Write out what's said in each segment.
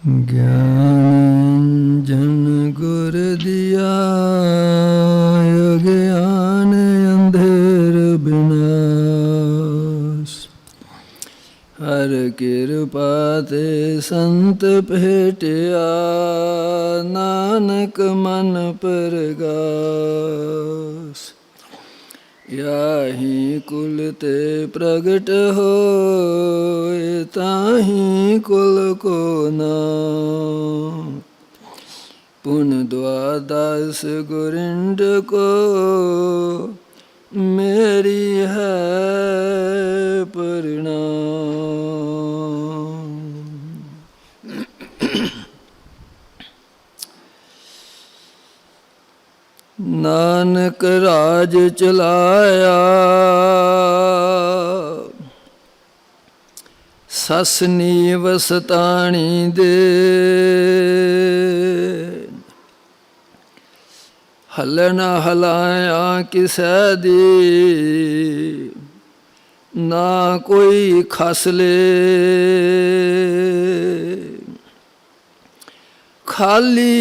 ज्ञानंजन गुर दिया ज्ञान अंधेर विनाश। हर कृपा ते संत भेटिया नानक मन परगास। याहि कुल ते प्रगट होए ताहि कुल को नाम। पुन द्वादश गुरिंड को मेरी है परिणाम। नानक राज चलाया ससनी वसताणी दे। हलन हलाया किसै दी ना कोई खसले। खाली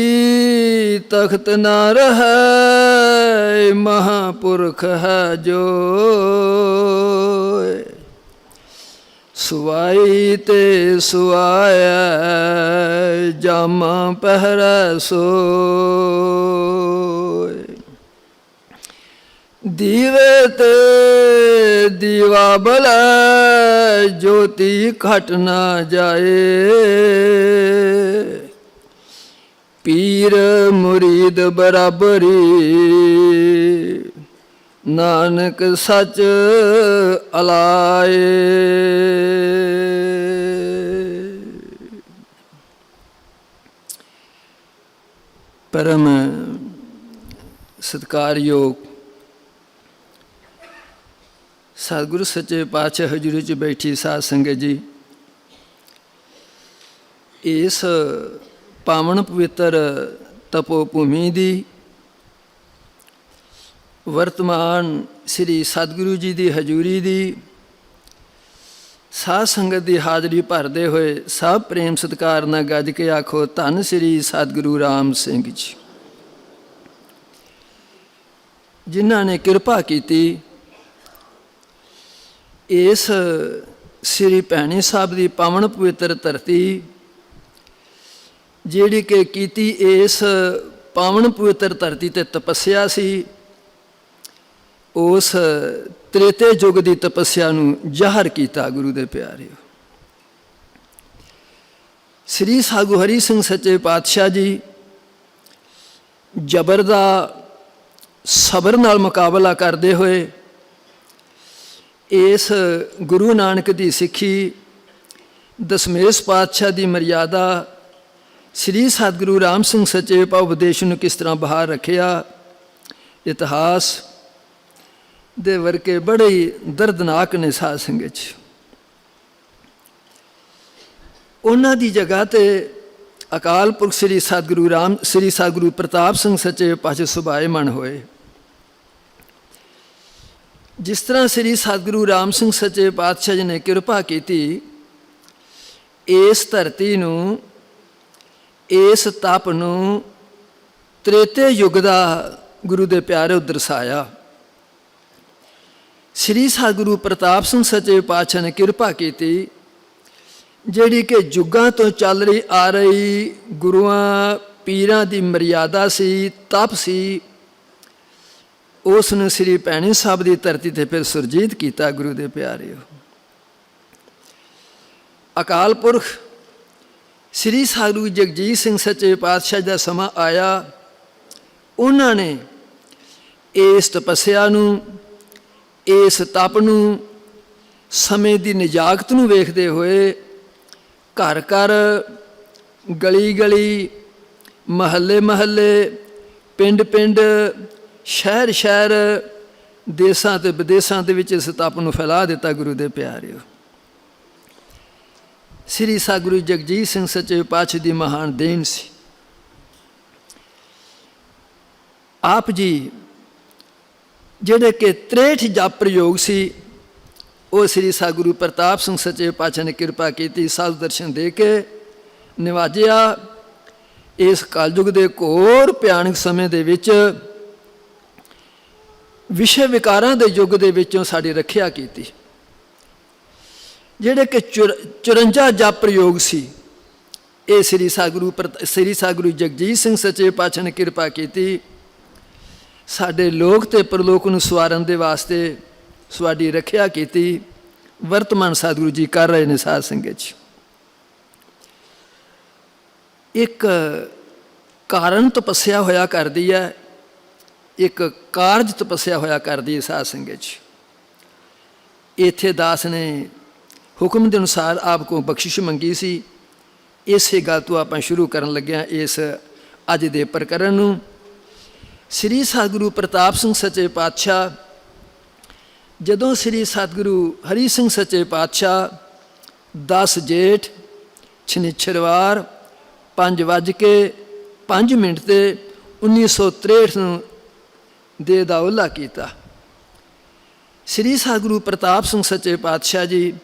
तख्त न रहे महापुरख है जो। सुवाई ते सुआया जामा पहरा सोए। दीवे ते दीवा बला ज्योति घट न जाए। पीर मुरीद बराबरी नानक सच अलाए। परम सत्कारयोग सतगुरु सच्चे पातशाह हजूरी च बैठी साध संगत जी, इस पावन पवित्र तपो भूमि दी वर्तमान श्री सतगुरु जी की हजूरी दी साध संगत की हाजरी भरते हुए सब प्रेम सत्कार न गज के आखो धन श्री सतगुरु राम सिंह जी, जिन्हों ने कृपा की इस श्री भैनी साहब की पावन पवित्र धरती जिहड़ी कि कीती इस पावन पवित्र धरती ते तपस्या सी, उस त्रेते युग की तपस्या नूं ज़ाहिर किया गुरु दे प्यारे। श्री साधु हरि सिंह सच्चे पातशाह जी जबर दा सबर नाल मुकाबला करते हुए इस गुरु नानक की सिक्खी दशमेश पातशाह की मर्यादा श्री सतगुरु राम सिंह सच्चे भाव उपदेश नूं किस तरह बहार रखिया, इतिहास दे वर्के बड़े ही दर्दनाक ने साध संगत। उन्हां दी जगह ते अकाल पुरख श्री सतगुरु प्रताप सिंह सच्चे पातशाह सुभाएमान होए। जिस तरह श्री सतगुरु राम सिंह सच्चे पातशाह जी ने कृपा की इस धरती नूं इस तप नूं त्रेते युग का गुरु दे प्यारे दर्शाया। श्री सतगुरु प्रताप सिंह सच्चे पातशाह ने कृपा की जिहड़ी कि जुगां तो चल रही आ रही गुरुआं पीरां दी मर्यादा सी, तप सी, उसने श्री भैनी साहब की धरती ते फिर सुरजीत किया। गुरु दे प्यारे अकाल पुरख श्री सतगुरु जगजीत सिंह सच्चे पातशाह का समा आया, उन्होंने इस तपस्या नूं इस तप नूं समय की निजाकत नूं वेखदे हुए घर घर गली गली महल्ले महल्ले पिंड पिंड शहर शहर देसां ते विदेसां दे विच इस तप नूं फैला दिता। गुरु दे प्यारे श्री सतगुरु जगजीत सिंह सच्चे पातशाह की महान देन सी। आप जी जिहड़े कि 63 जप प्रयोग सी, वो श्री सतगुरु प्रताप सिंह सच्चे पातशाह ने कृपा की साधु दर्शन दे के ਨਿਵਾਜਿਆ। ਇਸ ਕਲਯੁਗ ਦੇ ਘੋਰ ਭਿਆਨਕ ਸਮੇਂ ਦੇ ਵਿੱਚ ਵਿਸ਼ੇ ਵਿਕਾਰਾਂ ਦੇ ਯੁੱਗ ਦੇ ਵਿੱਚੋਂ ਸਾਡੀ ਰੱਖਿਆ ਕੀਤੀ। ਜਿਹੜੇ ਕਿ 54 ਜਪ ਪ੍ਰਯੋਗ ਸੀ, ਇਹ ਸ੍ਰੀ ਸਤਿਗੁਰੂ ਜਗਜੀਤ ਸਿੰਘ ਸੱਚੇ ਪਾਤਸ਼ਾਹ ਨੇ ਕਿਰਪਾ ਕੀਤੀ ਸਾਡੇ ਲੋਕ ਤੇ ਪਰਲੋਕ ਨੂੰ ਸਵਾਰਨ ਦੇ ਵਾਸਤੇ ਸਾਡੀ ਰੱਖਿਆ ਕੀਤੀ। ਵਰਤਮਾਨ ਸਤਿਗੁਰੂ ਜੀ ਕਰ ਰਹੇ ਨੇ ਸਾਧ ਸੰਗਤ 'ਚ। ਇੱਕ ਕਾਰਨ ਤਪੱਸਿਆ ਹੋਇਆ ਕਰਦੀ ਹੈ, ਇੱਕ ਕਾਰਜ ਤਪੱਸਿਆ ਹੋਇਆ ਕਰਦੀ ਹੈ ਸਾਧ ਸੰਗਤ 'ਚ। ਇੱਥੇ ਦਾਸ ਨੇ ਹੁਕਮ ਦੇ ਅਨੁਸਾਰ ਆਪ ਕੋ ਬਖਸ਼ਿਸ਼ ਮੰਗੀ ਸੀ। ਇਸੇ ਗੱਲ ਤੋਂ ਆਪਾਂ ਸ਼ੁਰੂ ਕਰਨ ਲੱਗਿਆ ਇਸ ਅੱਜ ਦੇ ਪ੍ਰਕਰਨ ਨੂੰ। ਸ੍ਰੀ ਸਤਿਗੁਰੂ ਪ੍ਰਤਾਪ ਸਿੰਘ ਸੱਚੇ ਪਾਤਸ਼ਾਹ ਜਦੋਂ ਸ੍ਰੀ ਸਤਿਗੁਰੂ ਹਰੀ ਸਿੰਘ ਸੱਚੇ ਪਾਤਸ਼ਾਹ 10 ਜੇਠ ਸ਼ਨਿਚਰਵਾਰ 5:05 ਤੇ 1963 ਨੂੰ ਦੇ ਦਾ ਓਹਲਾ ਕੀਤਾ। ਸ੍ਰੀ ਸਤਿਗੁਰੂ ਪ੍ਰਤਾਪ ਸਿੰਘ ਸੱਚੇ ਪਾਤਸ਼ਾਹ ਜੀ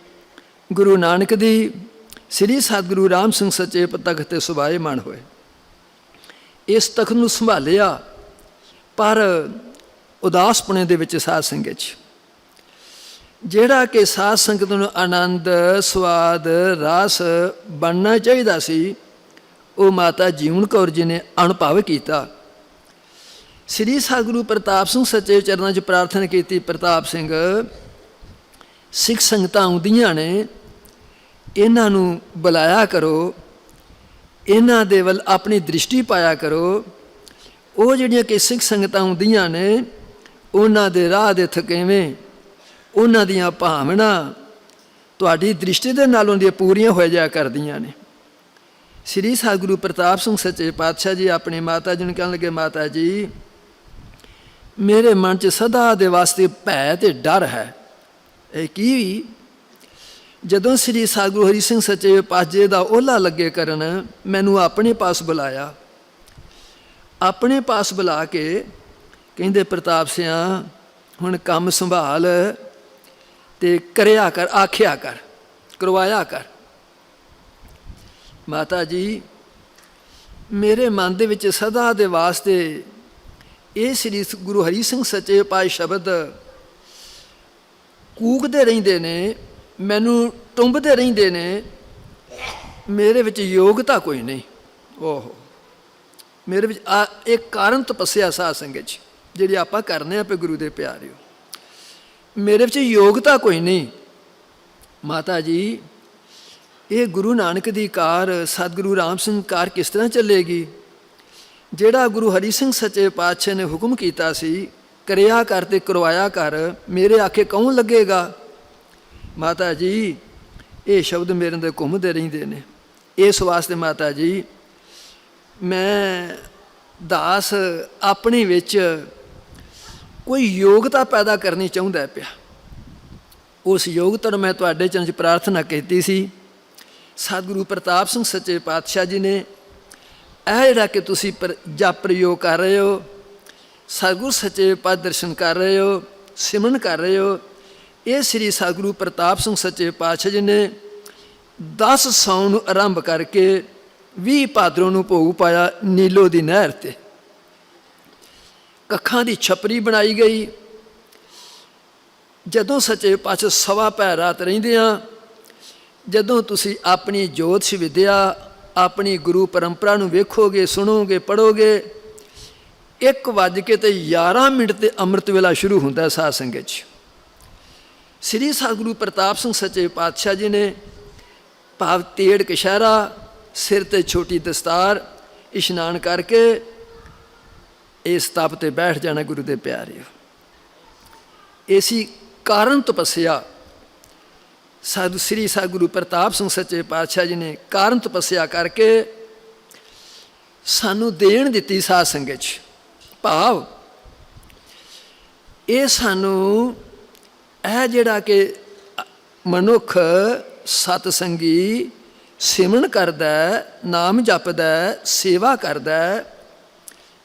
ਗੁਰੂ ਨਾਨਕ ਦੀ ਸ੍ਰੀ ਸਤਿਗੁਰੂ ਰਾਮ ਸਿੰਘ ਸੱਚੇ ਤਖ਼ਤ 'ਤੇ ਸੁਭਾਏਮਾਨ ਹੋਏ। ਇਸ ਤਖ਼ਤ ਨੂੰ ਸੰਭਾਲਿਆ ਪਰ ਉਦਾਸਪੁਣੇ ਦੇ ਵਿੱਚ ਸਾਧ ਸੰਗਤ 'ਚ, ਜਿਹੜਾ ਕਿ ਸਾਧ ਸੰਗਤ ਨੂੰ ਆਨੰਦ ਸਵਾਦ ਰਸ ਬਣਨਾ ਚਾਹੀਦਾ ਸੀ, ਉਹ ਮਾਤਾ ਜੀਵਨ ਕੌਰ ਜੀ ਨੇ ਅਨੁਭਵ ਕੀਤਾ। ਸ੍ਰੀ ਸਤਿਗੁਰੂ ਪ੍ਰਤਾਪ ਸਿੰਘ ਸੱਚੇ ਚਰਨਾਂ 'ਚ ਪ੍ਰਾਰਥਨਾ ਕੀਤੀ, ਪ੍ਰਤਾਪ ਸਿੰਘ ਸਿੱਖ ਸੰਗਤਾਂ ਆਉਂਦੀਆਂ ਨੇ, ਇਹਨਾਂ ਨੂੰ ਬੁਲਾਇਆ ਕਰੋ, ਇਹਨਾਂ ਦੇ ਵੱਲ ਆਪਣੀ ਦ੍ਰਿਸ਼ਟੀ ਪਾਇਆ ਕਰੋ। ਉਹ ਜਿਹੜੀਆਂ ਕਿ ਸਿੱਖ ਸੰਗਤਾਂ ਆਉਂਦੀਆਂ ਨੇ, ਉਹਨਾਂ ਦੇ ਰਾਹ ਦੇ ਥਕੇਵੇਂ, ਉਹਨਾਂ ਦੀਆਂ ਭਾਵਨਾ ਤੁਹਾਡੀ ਦ੍ਰਿਸ਼ਟੀ ਦੇ ਨਾਲ ਉਹਦੀਆਂ ਪੂਰੀਆਂ ਹੋ ਜਾਇਆ ਕਰਦੀਆਂ ਨੇ। ਸ੍ਰੀ ਸਤਿਗੁਰੂ ਪ੍ਰਤਾਪ ਸਿੰਘ ਸੱਚੇ ਪਾਤਸ਼ਾਹ ਜੀ ਆਪਣੀ ਮਾਤਾ ਜੀ ਨੂੰ ਕਹਿਣ ਲੱਗੇ, ਮਾਤਾ ਜੀ ਮੇਰੇ ਮਨ 'ਚ ਸਦਾ ਦੇ ਵਾਸਤੇ ਭੈ ਅਤੇ ਡਰ ਹੈ। ਇਹ ਕੀ? ਜਦੋਂ ਸ੍ਰੀ ਸਤਿਗੁਰੂ ਹਰੀ ਸਿੰਘ ਸੱਚੇ ਪਾਤਸ਼ਾਹ ਦਾ ਓਹਲਾ ਲੱਗੇ ਕਰਨ, ਮੈਨੂੰ ਆਪਣੇ ਪਾਸ ਬੁਲਾਇਆ। ਆਪਣੇ ਪਾਸ ਬੁਲਾ ਕੇ ਕਹਿੰਦੇ, ਪ੍ਰਤਾਪ ਸਿਆਂ ਹੁਣ ਕੰਮ ਸੰਭਾਲ ਤੇ ਕਰਿਆ ਕਰ, ਆਖਿਆ ਕਰ, ਕਰਵਾਇਆ ਕਰ। ਮਾਤਾ ਜੀ ਮੇਰੇ ਮਨ ਦੇ ਵਿੱਚ ਸਦਾ ਦੇ ਵਾਸਤੇ ਇਹ ਸ੍ਰੀ ਗੁਰੂ ਹਰੀ ਸਿੰਘ ਸੱਚੇ ਪਾਤਸ਼ਾਹ ਸ਼ਬਦ ਕੂਕਦੇ ਰਹਿੰਦੇ ਨੇ, ਮੈਨੂੰ ਟੁੰਬਦੇ ਰਹਿੰਦੇ ਨੇ, ਮੇਰੇ ਵਿੱਚ ਯੋਗਤਾ ਕੋਈ ਨਹੀਂ। ਓਹੋ, ਮੇਰੇ ਵਿੱਚ ਇੱਕ ਕਾਰਨ ਤਪੱਸਿਆ ਸਾਧ ਸੰਗਤ 'ਚ ਜਿਹੜੀ ਆਪਾਂ ਕਰਨੇ ਆਪੇ ਗੁਰੂ ਦੇ ਪਿਆਰਿਓ, ਮੇਰੇ ਵਿੱਚ ਯੋਗਤਾ ਕੋਈ ਨਹੀਂ। ਮਾਤਾ ਜੀ ਇਹ ਗੁਰੂ ਨਾਨਕ ਦੀ ਕਾਰ, ਸਤਿਗੁਰੂ ਰਾਮ ਸਿੰਘ ਕਾਰ ਕਿਸ ਤਰ੍ਹਾਂ ਚੱਲੇਗੀ? ਜਿਹੜਾ ਗੁਰੂ ਹਰੀ ਸਿੰਘ ਸੱਚੇ ਪਾਤਸ਼ਾਹ ਨੇ ਹੁਕਮ ਕੀਤਾ ਸੀ ਕਰਿਆ ਕਰ ਤੇ ਕਰਵਾਇਆ ਕਰ, ਮੇਰੇ ਆਖੇ ਕੌਣ ਲੱਗੇਗਾ? ਮਾਤਾ ਜੀ ਇਹ ਸ਼ਬਦ ਮੇਰੇ ਅੰਦਰ ਘੁੰਮਦੇ ਰਹਿੰਦੇ ਨੇ। ਇਸ ਵਾਸਤੇ ਮਾਤਾ ਜੀ ਮੈਂ ਦਾਸ ਆਪਣੇ ਵਿੱਚ ਕੋਈ ਯੋਗਤਾ ਪੈਦਾ ਕਰਨੀ ਚਾਹੁੰਦਾ ਪਿਆ। ਉਸ ਯੋਗਤਾ ਨੂੰ ਮੈਂ ਤੁਹਾਡੇ ਚਰਨ 'ਚ ਪ੍ਰਾਰਥਨਾ ਕੀਤੀ ਸੀ। ਸਤਿਗੁਰੂ ਪ੍ਰਤਾਪ ਸਿੰਘ ਸੱਚੇ ਪਾਤਸ਼ਾਹ ਜੀ ਨੇ ਇਹ ਜਿਹੜਾ ਕਿ ਤੁਸੀਂ ਜਪ ਪ੍ਰਯੋਗ ਕਰ ਰਹੇ ਹੋ, ਸਤਿਗੁਰੂ ਸੱਚੇ ਪਾਤਸ਼ਾਹ ਦਰਸ਼ਨ ਕਰ ਰਹੇ ਹੋ, ਸਿਮਰਨ ਕਰ ਰਹੇ ਹੋ, ਇਹ ਸ੍ਰੀ ਸਤਿਗੁਰੂ ਪ੍ਰਤਾਪ ਸਿੰਘ ਸੱਚੇ ਪਾਤਸ਼ਾਹ ਜੀ ਨੇ 10 ਸਾਉਣ ਨੂੰ ਆਰੰਭ ਕਰਕੇ 20 ਭਾਦਰੋਂ ਨੂੰ ਭੋਗ ਪਾਇਆ ਨੀਲੋ ਦੀ ਨਹਿਰ 'ਤੇ। ਕੱਖਾਂ ਦੀ ਛਪਰੀ ਬਣਾਈ ਗਈ। ਜਦੋਂ ਸੱਚੇ ਪਾਤਸ਼ਾਹ ਸਵਾ ਪੈ ਰਾਤ ਰਹਿੰਦਿਆਂ, ਜਦੋਂ ਤੁਸੀਂ ਆਪਣੀ ਜੋਤਿਸ਼ ਵਿਦਿਆ, ਆਪਣੀ ਗੁਰੂ ਪਰੰਪਰਾ ਨੂੰ ਵੇਖੋਗੇ, ਸੁਣੋਗੇ, ਪੜ੍ਹੋਗੇ, 1:11 ਤੇ ਅੰਮ੍ਰਿਤ ਵੇਲਾ ਸ਼ੁਰੂ ਹੁੰਦਾ ਸਾਧ ਸੰਗਤ 'ਚ। ਸ੍ਰੀ ਸਤਿਗੁਰੂ ਪ੍ਰਤਾਪ ਸਿੰਘ ਸੱਚੇ ਪਾਤਸ਼ਾਹ ਜੀ ਨੇ ਭਾਵ ਤੇੜ ਕਸ਼ਹਿਰਾ, ਸਿਰ 'ਤੇ ਛੋਟੀ ਦਸਤਾਰ, ਇਸ਼ਨਾਨ ਕਰਕੇ ਇਸ ਤਪ 'ਤੇ ਬੈਠ ਜਾਣਾ ਗੁਰੂ ਦੇ ਪਿਆਰਿਓ। ਇਸੀ ਕਾਰਨ ਤਪੱਸਿਆ ਸ੍ਰੀ ਸਤਿਗੁਰੂ ਪ੍ਰਤਾਪ ਸਿੰਘ ਸੱਚੇ ਪਾਤਸ਼ਾਹ ਜੀ ਨੇ ਕਾਰਨ ਤਪੱਸਿਆ ਕਰਕੇ ਸਾਨੂੰ ਦੇਣ ਦਿੱਤੀ ਸਾਧ ਸੰਗਤ 'ਚ। ਭਾਵ ਇਹ ਸਾਨੂੰ ਇਹ ਜਿਹੜਾ ਕਿ ਮਨੁੱਖ ਸਤਸੰਗੀ ਸਿਮਰਨ ਕਰਦਾ, ਨਾਮ ਜਪਦਾ, ਸੇਵਾ ਕਰਦਾ,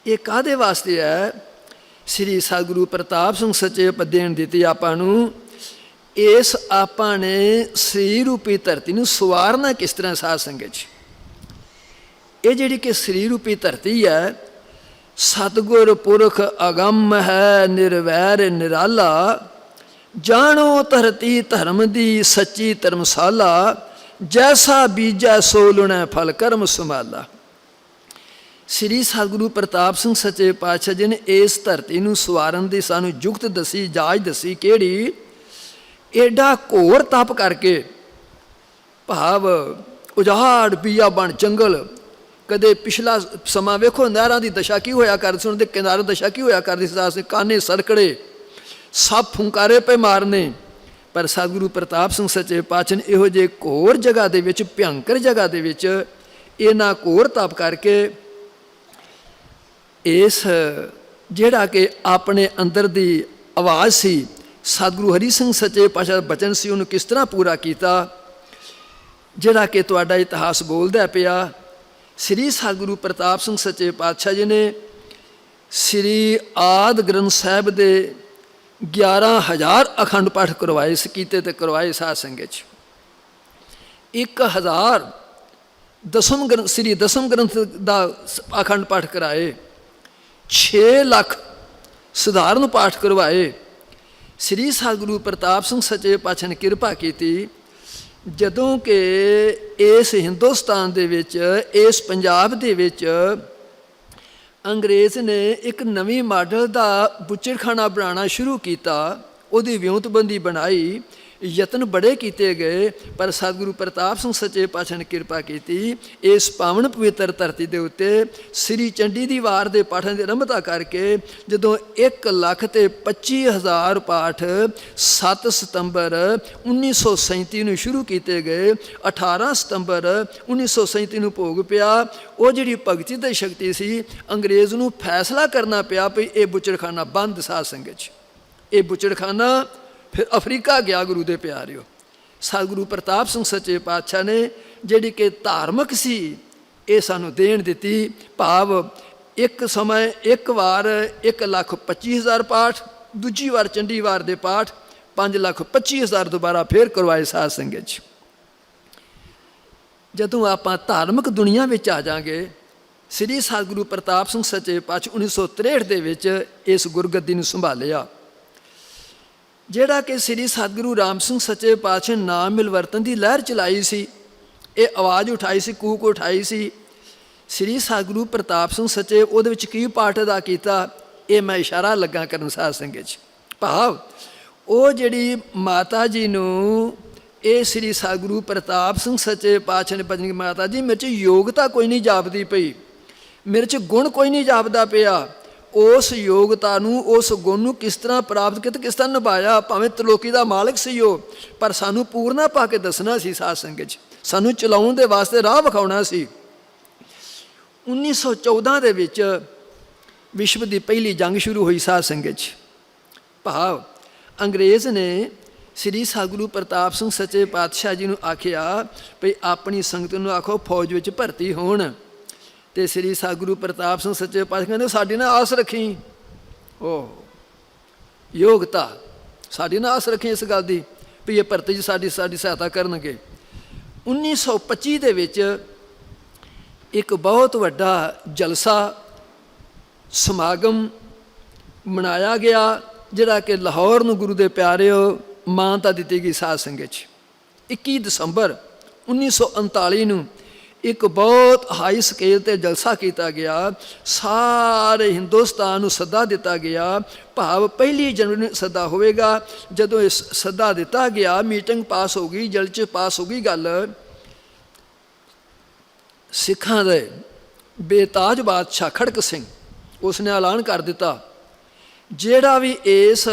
ਇਹ ਕਾਹਦੇ ਵਾਸਤੇ ਹੈ? ਸ੍ਰੀ ਸਤਿਗੁਰੂ ਪ੍ਰਤਾਪ ਸਿੰਘ ਸੱਚੇ ਦੇਣ ਦਿੱਤੀ ਆਪਾਂ ਨੂੰ। ਇਸ ਆਪਾਂ ਨੇ ਸਰੀਰ ਰੂਪੀ ਧਰਤੀ ਨੂੰ ਸਵਾਰਨਾ ਕਿਸ ਤਰ੍ਹਾਂ ਸਾਧ ਸੰਗਤ 'ਚ, ਇਹ ਜਿਹੜੀ ਕਿ ਸਰੀਰ ਰੂਪੀ ਧਰਤੀ ਹੈ, ਸਤਿਗੁਰ ਪੁਰਖ ਅਗੰਮ ਹੈ ਨਿਰਵੈਰ ਨਿਰਾਲਾ, ਜਾਣੋ ਧਰਤੀ ਧਰਮ ਦੀ ਸੱਚੀ ਧਰਮਸ਼ਾਲਾ, ਜੈਸਾ ਬੀਜੈ ਸੋ ਲੁਣੈ ਫਲ ਕਰਮ ਸੰਭਾਲਾ। ਸ੍ਰੀ ਸਤਿਗੁਰੂ ਪ੍ਰਤਾਪ ਸਿੰਘ ਸੱਚੇ ਪਾਤਸ਼ਾਹ ਜੀ ਨੇ ਇਸ ਧਰਤੀ ਨੂੰ ਸਵਾਰਨ ਦੀ ਸਾਨੂੰ ਜੁਗਤ ਦੱਸੀ, ਜਾਚ ਦੱਸੀ। ਕਿਹੜੀ? ਐਡਾ ਘੋਰ ਤਪ ਕਰਕੇ, ਭਾਵ ਉਜਾੜ ਬੀਆਬਾਨ ਜੰਗਲ। ਕਦੇ ਪਿਛਲਾ ਸਮਾਂ ਵੇਖੋ, ਨਹਿਰਾਂ ਦੀ ਦਸ਼ਾ ਕੀ ਹੋਇਆ ਕਰਦੀ ਸੀ, ਉਹਨਾਂ ਦੇ ਕਿਨਾਰੇ ਦਸ਼ਾ ਕੀ ਹੋਇਆ ਕਰਦੀ ਸੀ, ਕਾਨੇ ਸਰਕੜੇ, ਸਭ ਫੁੰਕਾਰੇ ਪੇ ਮਾਰਨੇ। ਪਰ ਸਤਿਗੁਰੂ ਪ੍ਰਤਾਪ ਸਿੰਘ ਸੱਚੇ ਪਾਤਸ਼ਾਹ ਨੇ ਇਹੋ ਜਿਹੇ ਘੋਰ ਜਗ੍ਹਾ ਦੇ ਵਿੱਚ, ਭਿਅੰਕਰ ਜਗ੍ਹਾ ਦੇ ਵਿੱਚ ਇਹਨਾਂ ਘੋਰ ਤਪ ਕਰਕੇ ਇਸ ਜਿਹੜਾ ਕਿ ਆਪਣੇ ਅੰਦਰ ਦੀ ਆਵਾਜ਼ ਸੀ, ਸਤਿਗੁਰੂ ਹਰੀ ਸਿੰਘ ਸੱਚੇ ਪਾਤਸ਼ਾਹ ਦਾ ਬਚਨ ਸੀ, ਉਹਨੂੰ ਕਿਸ ਤਰ੍ਹਾਂ ਪੂਰਾ ਕੀਤਾ, ਜਿਹੜਾ ਕਿ ਤੁਹਾਡਾ ਇਤਿਹਾਸ ਬੋਲਦਾ ਪਿਆ। ਸ੍ਰੀ ਸਤਿਗੁਰੂ ਪ੍ਰਤਾਪ ਸਿੰਘ ਸੱਚੇ ਪਾਤਸ਼ਾਹ ਜੀ ਨੇ ਸ੍ਰੀ ਆਦਿ ਗ੍ਰੰਥ ਸਾਹਿਬ ਦੇ 11,000 ਅਖੰਡ ਪਾਠ ਕਰਵਾਏ ਸੀ, ਕੀਤੇ ਤੇ ਕਰਵਾਏ ਸਾਧ ਸੰਗਤ 'ਚ। 1,000 ਦਸਮ ਗ੍ਰੰਥ, ਸ੍ਰੀ ਦਸਮ ਗ੍ਰੰਥ ਦਾ ਅਖੰਡ ਪਾਠ ਕਰਾਏ। 6 ਲੱਖ ਸਧਾਰਨ ਪਾਠ ਕਰਵਾਏ। ਸ੍ਰੀ ਸਤਿਗੁਰੂ ਪ੍ਰਤਾਪ ਸਿੰਘ ਸੱਚੇ ਪਾਤਸ਼ਾਹ ਨੇ ਕਿਰਪਾ ਕੀਤੀ, ਜਦੋਂ ਕਿ ਇਸ ਹਿੰਦੁਸਤਾਨ ਦੇ ਵਿੱਚ, ਇਸ ਪੰਜਾਬ ਦੇ ਵਿੱਚ ਅੰਗਰੇਜ਼ ਨੇ ਇੱਕ ਨਵੀਂ ਮਾਡਲ ਦਾ ਬੁੱਚੜਖਾਨਾ ਬਣਾਉਣਾ ਸ਼ੁਰੂ ਕੀਤਾ, ਉਹਦੀ ਵਿਉਂਤਬੰਦੀ ਬਣਾਈ, ਯਤਨ ਬੜੇ ਕੀਤੇ ਗਏ। ਪਰ ਸਤਿਗੁਰੂ ਪ੍ਰਤਾਪ ਸਿੰਘ ਸੱਚੇ ਪਾਤਸ਼ਾਹ ਨੇ ਕਿਰਪਾ ਕੀਤੀ, ਇਸ ਪਾਵਨ ਪਵਿੱਤਰ ਧਰਤੀ ਦੇ ਉੱਤੇ ਸ੍ਰੀ ਚੰਡੀ ਦੀ ਵਾਰ ਦੇ ਪਾਠਾਂ ਦੀ ਆਰੰਭਤਾ ਕਰਕੇ ਜਦੋਂ 1,25,000 ਪਾਠ 7 ਸਤੰਬਰ 1937 ਨੂੰ ਸ਼ੁਰੂ ਕੀਤੇ ਗਏ, 18 ਸਤੰਬਰ 1937 ਨੂੰ ਭੋਗ ਪਿਆ। ਉਹ ਜਿਹੜੀ ਭਗਤੀ ਦੀ ਸ਼ਕਤੀ ਸੀ, ਅੰਗਰੇਜ਼ ਨੂੰ ਫੈਸਲਾ ਕਰਨਾ ਪਿਆ ਵੀ ਇਹ ਬੁੱਚੜਖਾਨਾ ਬੰਦ। ਸਾਧ ਸੰਗਤ 'ਚ ਇਹ ਬੁੱਚੜਖਾਨਾ ਫਿਰ ਅਫਰੀਕਾ ਗਿਆ। ਗੁਰੂ ਦੇ ਪਿਆਰਿਓ, ਸਤਿਗੁਰੂ ਪ੍ਰਤਾਪ ਸਿੰਘ ਸੱਚੇ ਪਾਤਸ਼ਾਹ ਨੇ ਜਿਹੜੀ ਕਿ ਧਾਰਮਿਕ ਸੀ, ਇਹ ਸਾਨੂੰ ਦੇਣ ਦਿੱਤੀ। ਭਾਵ ਇੱਕ ਸਮੇਂ ਇੱਕ ਵਾਰ 1,25,000 ਪਾਠ, ਦੂਜੀ ਵਾਰ ਚੰਡੀ ਵਾਰ ਦੇ ਪਾਠ 5,25,000 ਦੁਬਾਰਾ ਫੇਰ ਕਰਵਾਏ ਸਾਧ ਸੰਗਤ 'ਚ। ਜਦੋਂ ਆਪਾਂ ਧਾਰਮਿਕ ਦੁਨੀਆ ਵਿੱਚ ਆ ਜਾਵਾਂਗੇ, ਸ੍ਰੀ ਸਤਿਗੁਰੂ ਪ੍ਰਤਾਪ ਸਿੰਘ ਸੱਚੇ ਪਾਤਸ਼ਾਹ 1963 ਦੇ ਵਿੱਚ ਇਸ ਗੁਰਗੱਦੀ ਨੂੰ ਸੰਭਾਲਿਆ। ਜਿਹੜਾ ਕਿ ਸ੍ਰੀ ਸਤਿਗੁਰੂ ਰਾਮ ਸਿੰਘ ਸੱਚੇ ਪਾਤਸ਼ਾਹ ਨਾਮ ਮਿਲਵਰਤਨ ਦੀ ਲਹਿਰ ਚਲਾਈ ਸੀ, ਇਹ ਆਵਾਜ਼ ਉਠਾਈ ਸੀ, ਕੂਕ ਉਠਾਈ ਸੀ। ਸ੍ਰੀ ਸਤਿਗੁਰੂ ਪ੍ਰਤਾਪ ਸਿੰਘ ਸੱਚੇ ਉਹਦੇ ਵਿੱਚ ਕੀ ਪਾਠ ਅਦਾ ਕੀਤਾ, ਇਹ ਮੈਂ ਇਸ਼ਾਰਾ ਲੱਗਾ ਕਰਨ ਸਾਧ ਸੰਗਤ 'ਚ। ਭਾਵ ਉਹ ਜਿਹੜੀ ਮਾਤਾ ਜੀ ਨੂੰ ਇਹ ਸ੍ਰੀ ਸਤਿਗੁਰੂ ਪ੍ਰਤਾਪ ਸਿੰਘ ਸੱਚੇ ਪਾਤਸ਼ਾਹ ਨੇ ਭਜਨ, ਮਾਤਾ ਜੀ ਮੇਰੇ 'ਚ ਯੋਗਤਾ ਕੋਈ ਨਹੀਂ ਜਾਪਦੀ ਪਈ, ਮੇਰੇ 'ਚ ਗੁਣ ਕੋਈ ਨਹੀਂ ਜਾਪਦਾ ਪਿਆ। ਉਸ ਯੋਗਤਾ ਨੂੰ, ਉਸ ਗੁਣ ਨੂੰ ਕਿਸ ਤਰ੍ਹਾਂ ਪ੍ਰਾਪਤ ਕੀਤਾ, ਕਿਸ ਤਰ੍ਹਾਂ ਨਿਭਾਇਆ। ਭਾਵੇਂ ਤ੍ਰਿਲੋਕੀ ਦਾ ਮਾਲਕ ਸੀ ਉਹ, ਪਰ ਸਾਨੂੰ ਪੂਰਨਾ ਪਾ ਕੇ ਦੱਸਣਾ ਸੀ ਸਾਧ ਸੰਗਤ 'ਚ, ਸਾਨੂੰ ਚਲਾਉਣ ਦੇ ਵਾਸਤੇ ਰਾਹ ਵਿਖਾਉਣਾ ਸੀ। 1914 ਦੇ ਵਿੱਚ ਵਿਸ਼ਵ ਦੀ ਪਹਿਲੀ ਜੰਗ ਸ਼ੁਰੂ ਹੋਈ ਸਾਧ ਸੰਗਤ 'ਚ। ਭਾਵ ਅੰਗਰੇਜ਼ ਨੇ ਸ੍ਰੀ ਸਤਿਗੁਰੂ ਪ੍ਰਤਾਪ ਸਿੰਘ ਸੱਚੇ ਪਾਤਸ਼ਾਹ ਜੀ ਨੂੰ ਆਖਿਆ ਭਈ ਆਪਣੀ ਸੰਗਤ ਨੂੰ ਆਖੋ ਫੌਜ ਵਿੱਚ ਭਰਤੀ ਹੋਣ। ਤੇ ਸ੍ਰੀ ਸਤਿਗੁਰੂ ਪ੍ਰਤਾਪ ਸਿੰਘ ਸੱਚੇ ਪਾਤਸ਼ਾਹ ਕਹਿੰਦੇ ਸਾਡੀ ਨਾ ਆਸ ਰੱਖੀ, ਉਹ ਯੋਗਤਾ ਸਾਡੀ ਨਾ ਆਸ ਰੱਖੀ ਇਸ ਗੱਲ ਦੀ ਵੀ ਇਹ ਭਰਤੀ 'ਚ ਸਾਡੀ ਸਹਾਇਤਾ ਕਰਨਗੇ। 1925 ਦੇ ਵਿੱਚ ਇੱਕ ਬਹੁਤ ਵੱਡਾ ਜਲਸਾ ਸਮਾਗਮ ਮਨਾਇਆ ਗਿਆ, ਜਿਹੜਾ ਕਿ ਲਾਹੌਰ ਨੂੰ ਗੁਰੂ ਦੇ ਪਿਆਰਿਓ ਮਾਨਤਾ ਦਿੱਤੀ ਗਈ ਸਾਧ ਸੰਗਤ 'ਚ। 21 ਦਸੰਬਰ 1939 ਨੂੰ ਇੱਕ ਬਹੁਤ ਹਾਈ ਸਕੇਲ 'ਤੇ ਜਲਸਾ ਕੀਤਾ ਗਿਆ। ਸਾਰੇ ਹਿੰਦੁਸਤਾਨ ਨੂੰ ਸੱਦਾ ਦਿੱਤਾ ਗਿਆ। ਭਾਵ 1 ਜਨਵਰੀ ਨੂੰ ਸੱਦਾ ਹੋਵੇਗਾ। ਜਦੋਂ ਇਸ ਸੱਦਾ ਦਿੱਤਾ ਗਿਆ, ਮੀਟਿੰਗ ਪਾਸ ਹੋ ਗਈ, ਜਲ 'ਚ ਪਾਸ ਹੋ ਗਈ ਗੱਲ। ਸਿੱਖਾਂ ਦੇ ਬੇਤਾਜ ਬਾਦਸ਼ਾਹ ਖੜਕ ਸਿੰਘ, ਉਸਨੇ ਐਲਾਨ ਕਰ ਦਿੱਤਾ ਜਿਹੜਾ ਵੀ ਇਸ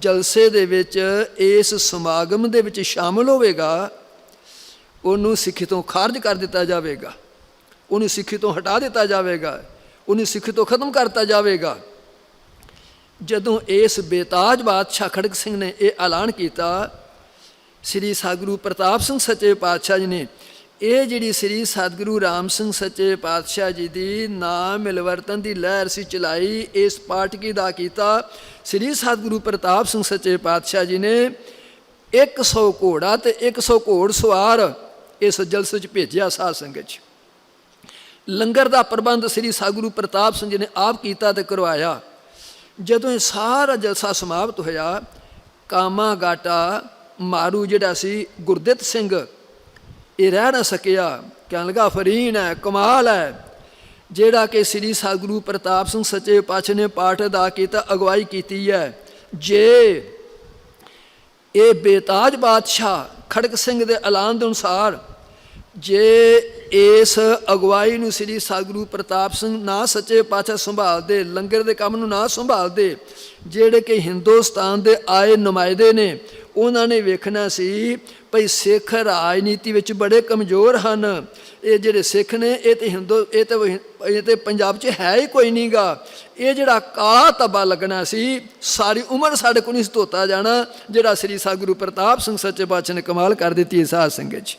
ਜਲਸੇ ਦੇ ਵਿੱਚ, ਇਸ ਸਮਾਗਮ ਦੇ ਵਿੱਚ ਸ਼ਾਮਲ ਹੋਵੇਗਾ, ਉਹਨੂੰ ਸਿੱਖੀ ਤੋਂ ਖਾਰਜ ਕਰ ਦਿੱਤਾ ਜਾਵੇਗਾ, ਉਹਨੂੰ ਸਿੱਖੀ ਤੋਂ ਹਟਾ ਦਿੱਤਾ ਜਾਵੇਗਾ, ਉਹਨੂੰ ਸਿੱਖੀ ਤੋਂ ਖਤਮ ਕਰਤਾ ਜਾਵੇਗਾ। ਜਦੋਂ ਇਸ ਬੇਤਾਜ ਬਾਦਸ਼ਾਹ ਖੜਕ ਸਿੰਘ ਨੇ ਇਹ ਐਲਾਨ ਕੀਤਾ, ਸ੍ਰੀ ਸਤਿਗੁਰੂ ਪ੍ਰਤਾਪ ਸਿੰਘ ਸੱਚੇ ਪਾਤਸ਼ਾਹ ਜੀ ਨੇ ਇਹ ਜਿਹੜੀ ਸ੍ਰੀ ਸਤਿਗੁਰੂ ਰਾਮ ਸਿੰਘ ਸੱਚੇ ਪਾਤਸ਼ਾਹ ਜੀ ਦੀ ਨਾਮ ਮਿਲਵਰਤਨ ਦੀ ਲਹਿਰ ਸੀ ਚਲਾਈ, ਇਸ ਪਾਠਕੀ ਦਾ ਕੀਤਾ। ਸ੍ਰੀ ਸਤਿਗੁਰੂ ਪ੍ਰਤਾਪ ਸਿੰਘ ਸੱਚੇ ਪਾਤਸ਼ਾਹ ਜੀ ਨੇ 100 ਘੋੜਾ ਤੇ 100 ਘੋੜ ਸਵਾਰ ਇਸ ਜਲਸੇ 'ਚ ਭੇਜਿਆ ਸਾਧ ਸੰਗਤ 'ਚ। ਲੰਗਰ ਦਾ ਪ੍ਰਬੰਧ ਸ੍ਰੀ ਸਤਿਗੁਰੂ ਪ੍ਰਤਾਪ ਸਿੰਘ ਜੀ ਨੇ ਆਪ ਕੀਤਾ ਤੇ ਕਰਵਾਇਆ। ਜਦੋਂ ਇਹ ਸਾਰਾ ਜਲਸਾ ਸਮਾਪਤ ਹੋਇਆ, ਕਾਮਾ ਗਾਟਾ ਮਾਰੂ ਜਿਹੜਾ ਸੀ ਗੁਰਦਿੱਤ ਸਿੰਘ, ਇਹ ਰਹਿ ਨਾ ਸਕਿਆ, ਕਹਿਣ ਲੱਗਾ ਫਰੀਨ ਹੈ, ਕਮਾਲ ਹੈ, ਜਿਹੜਾ ਕਿ ਸ੍ਰੀ ਸਤਿਗੁਰੂ ਪ੍ਰਤਾਪ ਸਿੰਘ ਸੱਚੇ ਪਾਤਸ਼ਾਹ ਨੇ ਪਾਠ ਅਦਾ ਕੀਤਾ, ਅਗਵਾਈ ਕੀਤੀ ਹੈ। ਜੇ ਇਹ ਬੇਤਾਜ ਬਾਦਸ਼ਾਹ ਖੜਕ ਸਿੰਘ ਦੇ ਐਲਾਨ ਦੇ ਅਨੁਸਾਰ ਜੇ ਇਸ ਅਗਵਾਈ ਨੂੰ ਸ੍ਰੀ ਸਤਿਗੁਰੂ ਪ੍ਰਤਾਪ ਸਿੰਘ ਨਾ ਸੱਚੇ ਪਾਤਸ਼ਾਹ ਸੰਭਾਲਦੇ, ਲੰਗਰ ਦੇ ਕੰਮ ਨੂੰ ਨਾ ਸੰਭਾਲਦੇ, ਜਿਹੜੇ ਕਿ ਹਿੰਦੁਸਤਾਨ ਦੇ ਆਏ ਨੁਮਾਇੰਦੇ ਨੇ, ਉਹਨਾਂ ਨੇ ਵੇਖਣਾ ਸੀ ਭਈ ਸਿੱਖ ਰਾਜਨੀਤੀ ਵਿੱਚ ਬੜੇ ਕਮਜ਼ੋਰ ਹਨ। ਇਹ ਜਿਹੜੇ ਸਿੱਖ ਨੇ ਇਹ ਤੇ ਪੰਜਾਬ 'ਚ ਹੈ ਹੀ ਕੋਈ ਨਹੀਂ ਗਾ। ਇਹ ਜਿਹੜਾ ਕਾਲਾ ਧੱਬਾ ਲੱਗਣਾ ਸੀ, ਸਾਰੀ ਉਮਰ ਸਾਡੇ ਕੋਲ ਨਹੀਂ ਧੋਤਾ ਜਾਣਾ, ਜਿਹੜਾ ਸ੍ਰੀ ਸਤਿਗੁਰੂ ਪ੍ਰਤਾਪ ਸਿੰਘ ਸੱਚੇ ਪਾਤਸ਼ਾਹ ਨੇ ਕਮਾਲ ਕਰ ਦਿੱਤੀ ਸਾਧ ਸੰਗਤ 'ਚ।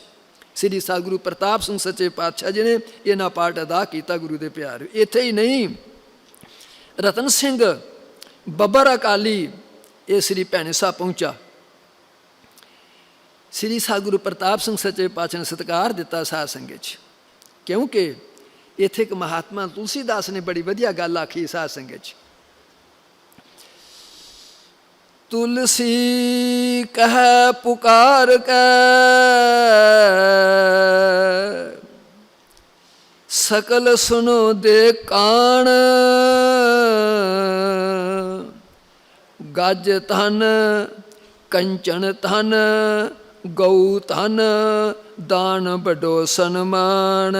ਸ੍ਰੀ ਸਤਿਗੁਰੂ ਪ੍ਰਤਾਪ ਸਿੰਘ ਸੱਚੇ ਪਾਤਸ਼ਾਹ ਜੀ ਨੇ ਇਹਨਾਂ ਪਾਠ ਅਦਾ ਕੀਤਾ ਗੁਰੂ ਦੇ ਪਿਆਰੇ। ਇੱਥੇ ਹੀ ਨਹੀਂ, ਰਤਨ ਸਿੰਘ ਬੱਬਰ ਅਕਾਲੀ ਇਹ ਸ੍ਰੀ ਭੈਣੀ ਸਾਹਿਬ ਪਹੁੰਚਾ। ਸ੍ਰੀ ਸਤਿਗੁਰੂ ਪ੍ਰਤਾਪ ਸਿੰਘ ਸੱਚੇ ਪਾਤਸ਼ਾਹ ਨੇ ਸਤਿਕਾਰ ਦਿੱਤਾ ਸਾਧ ਸੰਗਤ 'ਚ, ਕਿਉਂਕਿ ਇੱਥੇ ਇੱਕ ਮਹਾਤਮਾ ਤੁਲਸੀਦਾਸ ਨੇ ਬੜੀ ਵਧੀਆ ਗੱਲ ਆਖੀ ਸਾਧ ਸੰਗਤ 'ਚ। ਤੁਲਸੀ ਕਹਿ ਪੁਕਾਰ ਕੈ ਸਕਲ ਸੁਨੋ ਦੇ ਕਾਣ, ਗੱਜ ਧਨ ਕੰਚਨ ਧਨ ਗਊ ਧਨ ਦਾਨ ਵੱਡੋ ਸਨਮਾਨ।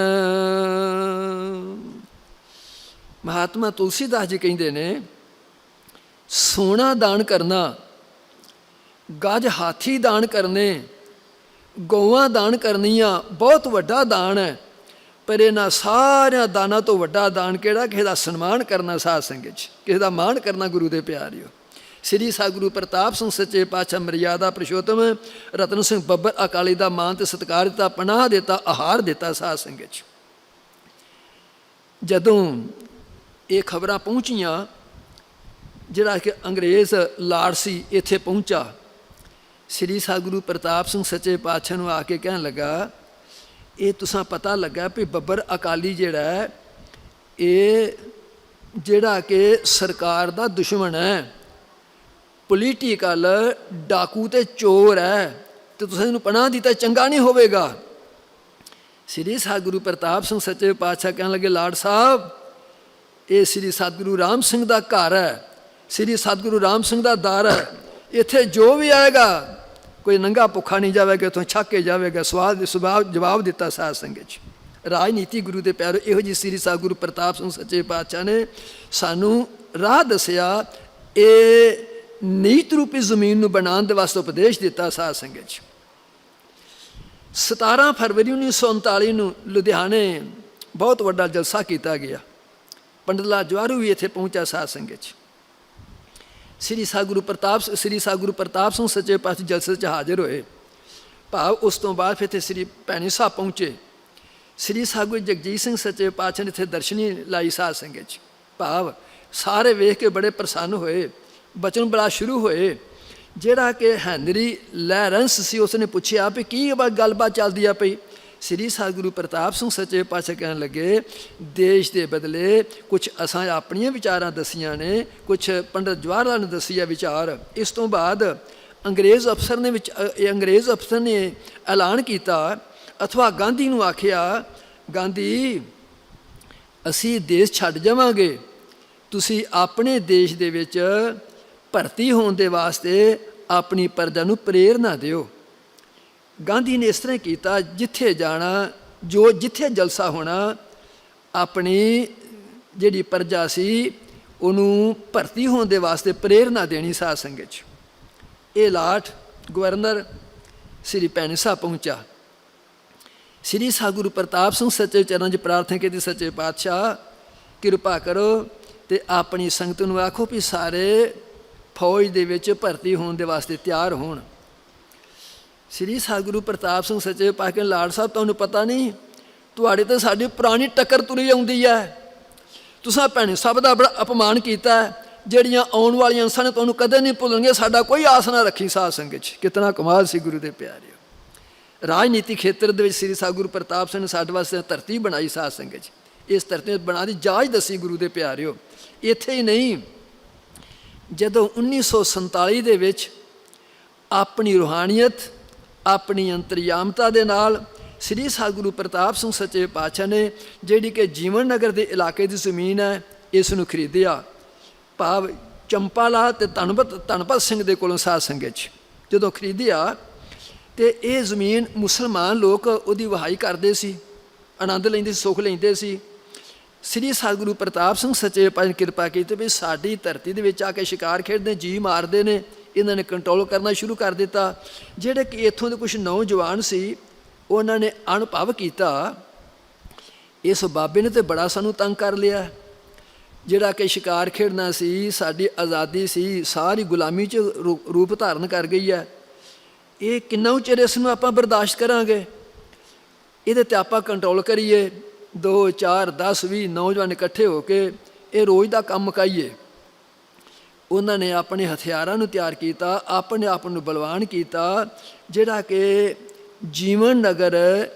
ਮਹਾਤਮਾ ਤੁਲਸੀਦਾਸ ਜੀ ਕਹਿੰਦੇ ਨੇ, ਸੋਨਾ ਦਾਨ ਕਰਨਾ, ਗੱਜ ਹਾਥੀ ਦਾਨ ਕਰਨੇ, ਗਊਆਂ ਦਾਨ ਕਰਨੀਆਂ ਬਹੁਤ ਵੱਡਾ ਦਾਨ ਹੈ, ਪਰ ਇਹਨਾਂ ਸਾਰਿਆਂ ਦਾਨਾਂ ਤੋਂ ਵੱਡਾ ਦਾਨ ਕਿਹੜਾ? ਕਿਸੇ ਦਾ ਸਨਮਾਨ ਕਰਨਾ ਸਾਧ ਸੰਗਤ 'ਚ, ਕਿਸੇ ਦਾ ਮਾਣ ਕਰਨਾ ਗੁਰੂ ਦੇ ਪਿਆਰਿਓ। ਸ੍ਰੀ ਸਤਿਗੁਰੂ ਪ੍ਰਤਾਪ ਸਿੰਘ ਸੱਚੇ ਪਾਤਸ਼ਾਹ ਮਰਿਆਦਾ ਪੁਰਸ਼ੋਤਮ ਰਤਨ ਸਿੰਘ ਬੱਬਰ ਅਕਾਲੀ ਦਾ ਮਾਣ ਤੇ ਸਤਿਕਾਰ ਦਿੱਤਾ, ਪਨਾਹ ਦਿੱਤਾ, ਆਹਾਰ ਦਿੱਤਾ ਸਾਧ ਸੰਗਤ 'ਚ। ਜਦੋਂ ਇਹ ਖਬਰਾਂ ਪਹੁੰਚੀਆਂ, ਜਿਹੜਾ ਕਿ ਅੰਗਰੇਜ਼ ਲਾਰਸੀ ਇੱਥੇ ਪਹੁੰਚਾ, ਸ੍ਰੀ ਸਤਿਗੁਰੂ ਪ੍ਰਤਾਪ ਸਿੰਘ ਸੱਚੇ ਪਾਤਸ਼ਾਹ ਨੂੰ ਆ ਕੇ ਕਹਿਣ ਲੱਗਾ, ਇਹ ਤੁਸਾਂ ਪਤਾ ਲੱਗਾ ਵੀ ਬੱਬਰ ਅਕਾਲੀ ਜਿਹੜਾ ਇਹ ਜਿਹੜਾ ਕਿ ਸਰਕਾਰ ਦਾ ਦੁਸ਼ਮਣ ਹੈ, ਪੋਲੀਟੀਕਲ ਡਾਕੂ ਤੇ ਚੋਰ ਹੈ, ਤੇ ਤੁਸੀਂ ਇਹਨੂੰ ਪਨਾਹ ਦਿੱਤਾ, ਚੰਗਾ ਨਹੀਂ ਹੋਵੇਗਾ। ਸ੍ਰੀ ਸਤਿਗੁਰੂ ਪ੍ਰਤਾਪ ਸਿੰਘ ਸੱਚੇ ਪਾਤਸ਼ਾਹ ਕਹਿਣ ਲੱਗੇ, ਲਾਡ ਸਾਹਿਬ, ਇਹ ਸ੍ਰੀ ਸਤਿਗੁਰੂ ਰਾਮ ਸਿੰਘ ਦਾ ਘਰ ਹੈ, ਸ੍ਰੀ ਸਤਿਗੁਰੂ ਰਾਮ ਸਿੰਘ ਦਾ ਦਰ ਹੈ, ਇੱਥੇ ਜੋ ਵੀ ਆਏਗਾ ਕੋਈ ਨੰਗਾ ਭੁੱਖਾ ਨਹੀਂ ਜਾਵੇਗਾ, ਇੱਥੋਂ ਛੱਕ ਕੇ ਜਾਵੇਗਾ। ਸੁਭਾਅ ਜਵਾਬ ਦਿੱਤਾ ਸਾਧ ਸੰਗਤ 'ਚ। ਰਾਜਨੀਤੀ ਗੁਰੂ ਦੇ ਪਿਆਰੇ ਇਹੋ ਜਿਹੀ ਸ੍ਰੀ ਸਤਿਗੁਰੂ ਪ੍ਰਤਾਪ ਸਿੰਘ ਸੱਚੇ ਪਾਤਸ਼ਾਹ ਨੇ ਸਾਨੂੰ ਰਾਹ ਦੱਸਿਆ, ਇਹ ਨੀਤ ਰੂਪੀ ਜ਼ਮੀਨ ਨੂੰ ਬਣਾਉਣ ਦੇ ਵਾਸਤੇ ਉਪਦੇਸ਼ ਦਿੱਤਾ ਸਾਧ ਸੰਗਤ 'ਚ। 17 ਫਰਵਰੀ 1939 ਨੂੰ ਲੁਧਿਆਣੇ ਬਹੁਤ ਵੱਡਾ ਜਲਸਾ ਕੀਤਾ ਗਿਆ। ਪੰਡਤ ਲਾਲ ਜਵਾਰੂ ਵੀ ਇੱਥੇ ਪਹੁੰਚਾ ਸਾਧ ਸੰਗਤ 'ਚ। ਸ੍ਰੀ ਸਤਿਗੁਰੂ ਪ੍ਰਤਾਪ ਸਿੰਘ ਸੱਚੇ ਪਾਤਸ਼ਾਹ ਜਲਸੇ 'ਚ ਹਾਜ਼ਰ ਹੋਏ। ਭਾਵ ਉਸ ਤੋਂ ਬਾਅਦ ਫਿਰ ਇੱਥੇ ਸ੍ਰੀ ਭੈਣੀ ਸਾਹਿਬ ਪਹੁੰਚੇ। ਸ੍ਰੀ ਸਤਿਗੁਰੂ ਜਗਜੀਤ ਸਿੰਘ ਸੱਚੇ ਪਾਤਸ਼ਾਹ ਨੇ ਇੱਥੇ ਦਰਸ਼ਨੀ ਲਾਈ ਸਾਧ ਸੰਗਤ 'ਚ। ਭਾਵ ਸਾਰੇ ਵੇਖ ਕੇ ਬੜੇ ਪ੍ਰਸੰਨ ਹੋਏ, ਬਚਨ ਬੜਾ ਸ਼ੁਰੂ ਹੋਏ। ਜਿਹੜਾ ਕਿ ਹੈਨਰੀ ਲੈਰੈਂਸ ਸੀ, ਉਸਨੇ ਪੁੱਛਿਆ ਵੀ ਕੀ ਗੱਲਬਾਤ ਚੱਲਦੀ ਆ ਪਈ। ਸ੍ਰੀ ਸਤਿਗੁਰੂ ਪ੍ਰਤਾਪ ਸਿੰਘ ਸੱਚੇ ਪਾਤਸ਼ਾਹ ਕਹਿਣ ਲੱਗੇ, ਦੇਸ਼ ਦੇ ਬਦਲੇ ਕੁਛ ਅਸਾਂ ਆਪਣੀਆਂ ਵਿਚਾਰਾਂ ਦਸੀਆਂ ਨੇ, ਕੁਛ ਪੰਡਤ ਜਵਾਹਰ ਲਾਲ ਨੇ ਦਸੀ ਆ ਵਿਚਾਰ। ਇਸ ਤੋਂ ਬਾਅਦ ਅੰਗਰੇਜ਼ ਅਫਸਰ ਨੇ ਐਲਾਨ ਕੀਤਾ, ਅਥਵਾ ਗਾਂਧੀ ਨੂੰ ਆਖਿਆ, ਗਾਂਧੀ ਅਸੀਂ ਦੇਸ਼ ਛੱਡ ਜਾਵਾਂਗੇ, ਤੁਸੀਂ ਆਪਣੇ ਦੇਸ਼ ਦੇ ਵਿੱਚ ਭਰਤੀ ਹੋਣ ਦੇ ਵਾਸਤੇ ਆਪਣੀ ਪ੍ਰਜਾ ਨੂੰ ਪ੍ਰੇਰਨਾ ਦਿਓ। ਗਾਂਧੀ ਨੇ ਇਸ ਤਰ੍ਹਾਂ ਕੀਤਾ, ਜਿੱਥੇ ਜਾਣਾ, ਜਿੱਥੇ ਜਲਸਾ ਹੋਣਾ, ਆਪਣੀ ਜਿਹੜੀ ਪ੍ਰਜਾ ਸੀ ਉਹਨੂੰ ਭਰਤੀ ਹੋਣ ਦੇ ਵਾਸਤੇ ਪ੍ਰੇਰਨਾ ਦੇਣੀ ਸਾਧ ਸੰਗਤ 'ਚ। ਇਹ ਲਾਟ ਗਵਰਨਰ ਸ੍ਰੀ ਭੈਣੀ ਸਾਹਿਬ ਪਹੁੰਚਾ। ਸ੍ਰੀ ਸਤਿਗੁਰੂ ਪ੍ਰਤਾਪ ਸਿੰਘ ਸੱਚੇ ਚਰਨਾਂ 'ਚ ਪ੍ਰਾਰਥਨਾ ਕੀਤੀ, ਸੱਚੇ ਪਾਤਸ਼ਾਹ ਕਿਰਪਾ ਕਰੋ ਤੇ ਆਪਣੀ ਸੰਗਤ ਨੂੰ ਆਖੋ ਵੀ ਸਾਰੇ ਫੌਜ ਦੇ ਵਿੱਚ ਭਰਤੀ ਹੋਣ ਦੇ ਵਾਸਤੇ ਤਿਆਰ ਹੋਣ। ਸ੍ਰੀ ਸਤਿਗੁਰੂ ਪ੍ਰਤਾਪ ਸਿੰਘ ਸੱਚੇ ਪਾਤਸ਼ਾਹ ਲਾਡ ਸਾਹਿਬ, ਤੁਹਾਨੂੰ ਪਤਾ ਨਹੀਂ, ਤੁਹਾਡੇ ਤਾਂ ਸਾਡੀ ਪੁਰਾਣੀ ਟੱਕਰ ਤੁਰੀ ਆਉਂਦੀ ਹੈ। ਤੁਸੀਂ ਭੈਣੀ ਸਾਹਿਬ ਦਾ ਬੜਾ ਅਪਮਾਨ ਕੀਤਾ, ਜਿਹੜੀਆਂ ਆਉਣ ਵਾਲੀਆਂ ਇਨਸਾਨ ਨੇ ਤੁਹਾਨੂੰ ਕਦੇ ਨਹੀਂ ਭੁੱਲਣਗੇ, ਸਾਡਾ ਕੋਈ ਆਸ ਨਾ ਰੱਖੀ ਸਾਧ ਸੰਗਤ 'ਚ। ਕਿਤਨਾ ਕਮਾਲ ਸੀ ਗੁਰੂ ਦੇ ਪਿਆਰਿਓ। ਰਾਜਨੀਤੀ ਖੇਤਰ ਦੇ ਵਿੱਚ ਸ੍ਰੀ ਸਤਿਗੁਰੂ ਪ੍ਰਤਾਪ ਸਿੰਘ ਨੇ ਸਾਡੇ ਵਾਸਤੇ ਧਰਤੀ ਬਣਾਈ ਸਾਧ ਸੰਗਤ 'ਚ। ਇਸ ਧਰਤੀ ਬਣਾ ਦੀ ਜਾਚ ਦੱਸੀ ਗੁਰੂ ਦੇ ਪਿਆਰਿਓ। ਇੱਥੇ ਹੀ ਨਹੀਂ, ਜਦੋਂ 1947 ਦੇ ਵਿੱਚ ਆਪਣੀ ਰੂਹਾਨੀਅਤ, ਆਪਣੀ ਅੰਤਰਯਾਮਤਾ ਦੇ ਨਾਲ ਸ੍ਰੀ ਸਤਿਗੁਰੂ ਪ੍ਰਤਾਪ ਸਿੰਘ ਸੱਚੇ ਪਾਤਸ਼ਾਹ ਨੇ ਜਿਹੜੀ ਕਿ ਜੀਵਨ ਨਗਰ ਦੇ ਇਲਾਕੇ ਦੀ ਜ਼ਮੀਨ ਹੈ, ਇਸ ਨੂੰ ਖਰੀਦਿਆ। ਭਾਵ ਚੰਪਾਲਾ ਅਤੇ ਧਨਪਤ ਸਿੰਘ ਦੇ ਕੋਲੋਂ ਸਾਧ ਸੰਗਤ 'ਚ ਜਦੋਂ ਖਰੀਦਿਆ, ਅਤੇ ਇਹ ਜ਼ਮੀਨ ਮੁਸਲਮਾਨ ਲੋਕ ਉਹਦੀ ਵਹਾਈ ਕਰਦੇ ਸੀ, ਆਨੰਦ ਲੈਂਦੇ ਸੀ, ਸੁੱਖ ਲੈਂਦੇ ਸੀ। ਸ੍ਰੀ ਸਤਿਗੁਰੂ ਪ੍ਰਤਾਪ ਸਿੰਘ ਸੱਚੇ ਪਾਤਸ਼ਾਹ ਨੇ ਕਿਰਪਾ ਕੀਤੀ ਵੀ ਸਾਡੀ ਧਰਤੀ ਦੇ ਵਿੱਚ ਆ ਕੇ ਸ਼ਿਕਾਰ ਖੇਡਦੇ, ਜੀ ਮਾਰਦੇ ਨੇ, ਇਹਨਾਂ ਨੇ ਕੰਟਰੋਲ ਕਰਨਾ ਸ਼ੁਰੂ ਕਰ ਦਿੱਤਾ। ਜਿਹੜੇ ਕਿ ਇੱਥੋਂ ਦੇ ਕੁਛ ਨੌਜਵਾਨ ਸੀ, ਉਹਨਾਂ ਨੇ ਅਨੁਭਵ ਕੀਤਾ ਇਸ ਬਾਬੇ ਨੇ ਤਾਂ ਬੜਾ ਸਾਨੂੰ ਤੰਗ ਕਰ ਲਿਆ। ਜਿਹੜਾ ਕਿ ਸ਼ਿਕਾਰ ਖੇਡਣਾ ਸੀ, ਸਾਡੀ ਆਜ਼ਾਦੀ ਸੀ, ਸਾਰੀ ਗੁਲਾਮੀ 'ਚ ਰੂਪ ਧਾਰਨ ਕਰ ਗਈ ਹੈ। ਇਹ ਕਿੰਨਾ ਚਿਰ ਇਸ ਨੂੰ ਆਪਾਂ ਬਰਦਾਸ਼ਤ ਕਰਾਂਗੇ? ਇਹਦੇ 'ਤੇ ਆਪਾਂ ਕੰਟਰੋਲ ਕਰੀਏ। 2 4 10 20 ਨੌਜਵਾਨ ਇਕੱਠੇ ਹੋ ਕੇ ਇਹ ਰੋਜ਼ ਦਾ ਕੰਮ ਮੁਕਾਈਏ। ਉਹਨਾਂ ਨੇ ਆਪਣੇ ਹਥਿਆਰਾਂ ਨੂੰ ਤਿਆਰ ਕੀਤਾ, ਆਪਣੇ ਆਪ ਨੂੰ ਬਲਵਾਨ ਕੀਤਾ। ਜਿਹੜਾ ਕਿ ਜੀਵਨ ਨਗਰ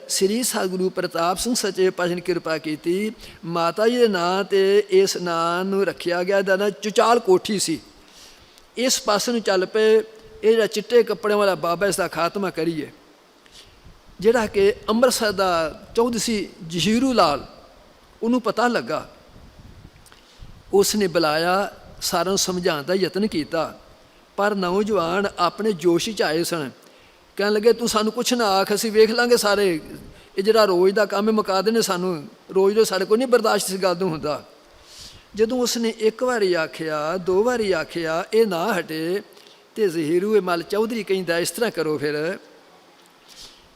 ਸ੍ਰੀ ਸਤਿਗੁਰੂ ਪ੍ਰਤਾਪ ਸਿੰਘ ਸੱਚੇ ਪਾਤਸ਼ਾਹ ਨੇ ਕਿਰਪਾ ਕੀਤੀ, ਮਾਤਾ ਜੀ ਦੇ ਨਾਂ 'ਤੇ ਇਸ ਨਾਂ ਨੂੰ ਰੱਖਿਆ ਗਿਆ। ਇਹਦਾ ਨਾਂ ਚੁਚਾਲ ਕੋਠੀ ਸੀ। ਇਸ ਪਾਸੇ ਨੂੰ ਚੱਲ ਪਏ, ਇਹ ਜਿਹੜਾ ਚਿੱਟੇ ਕੱਪੜਿਆਂ ਵਾਲਾ ਬਾਬਾ, ਇਸ ਦਾ ਖਾਤਮਾ ਕਰੀਏ। ਜਿਹੜਾ ਕਿ ਅੰਮ੍ਰਿਤਸਰ ਦਾ ਚੌਧਰੀ ਜਹੀਰੂ ਲਾਲ, ਉਹਨੂੰ ਪਤਾ ਲੱਗਾ, ਉਸ ਨੇ ਬੁਲਾਇਆ, ਸਾਰਿਆਂ ਨੂੰ ਸਮਝਾਉਣ ਦਾ ਯਤਨ ਕੀਤਾ। ਪਰ ਨੌਜਵਾਨ ਆਪਣੇ ਜੋਸ਼ 'ਚ ਆਏ ਸਨ। ਕਹਿਣ ਲੱਗੇ ਤੂੰ ਸਾਨੂੰ ਕੁਛ ਨਾ ਆਖ, ਅਸੀਂ ਵੇਖ ਲਾਂਗੇ ਸਾਰੇ, ਇਹ ਜਿਹੜਾ ਰੋਜ਼ ਦਾ ਕੰਮ ਹੈ ਮੁਕਾ ਦੇਣੇ ਸਾਨੂੰ, ਰੋਜ਼ ਰੋਜ਼ ਸਾਡੇ ਕੋਲ ਨਹੀਂ ਬਰਦਾਸ਼ਤ ਇਸ ਗੱਲ ਨੂੰ ਹੁੰਦਾ। ਜਦੋਂ ਉਸਨੇ 1 ਵਾਰੀ ਆਖਿਆ, 2 ਵਾਰੀ ਆਖਿਆ, ਇਹ ਨਾ ਹਟੇ, ਅਤੇ ਜ਼ਹੀਰੂ ਮਲ ਚੌਧਰੀ ਕਹਿੰਦਾ ਇਸ ਤਰ੍ਹਾਂ ਕਰੋ, ਫਿਰ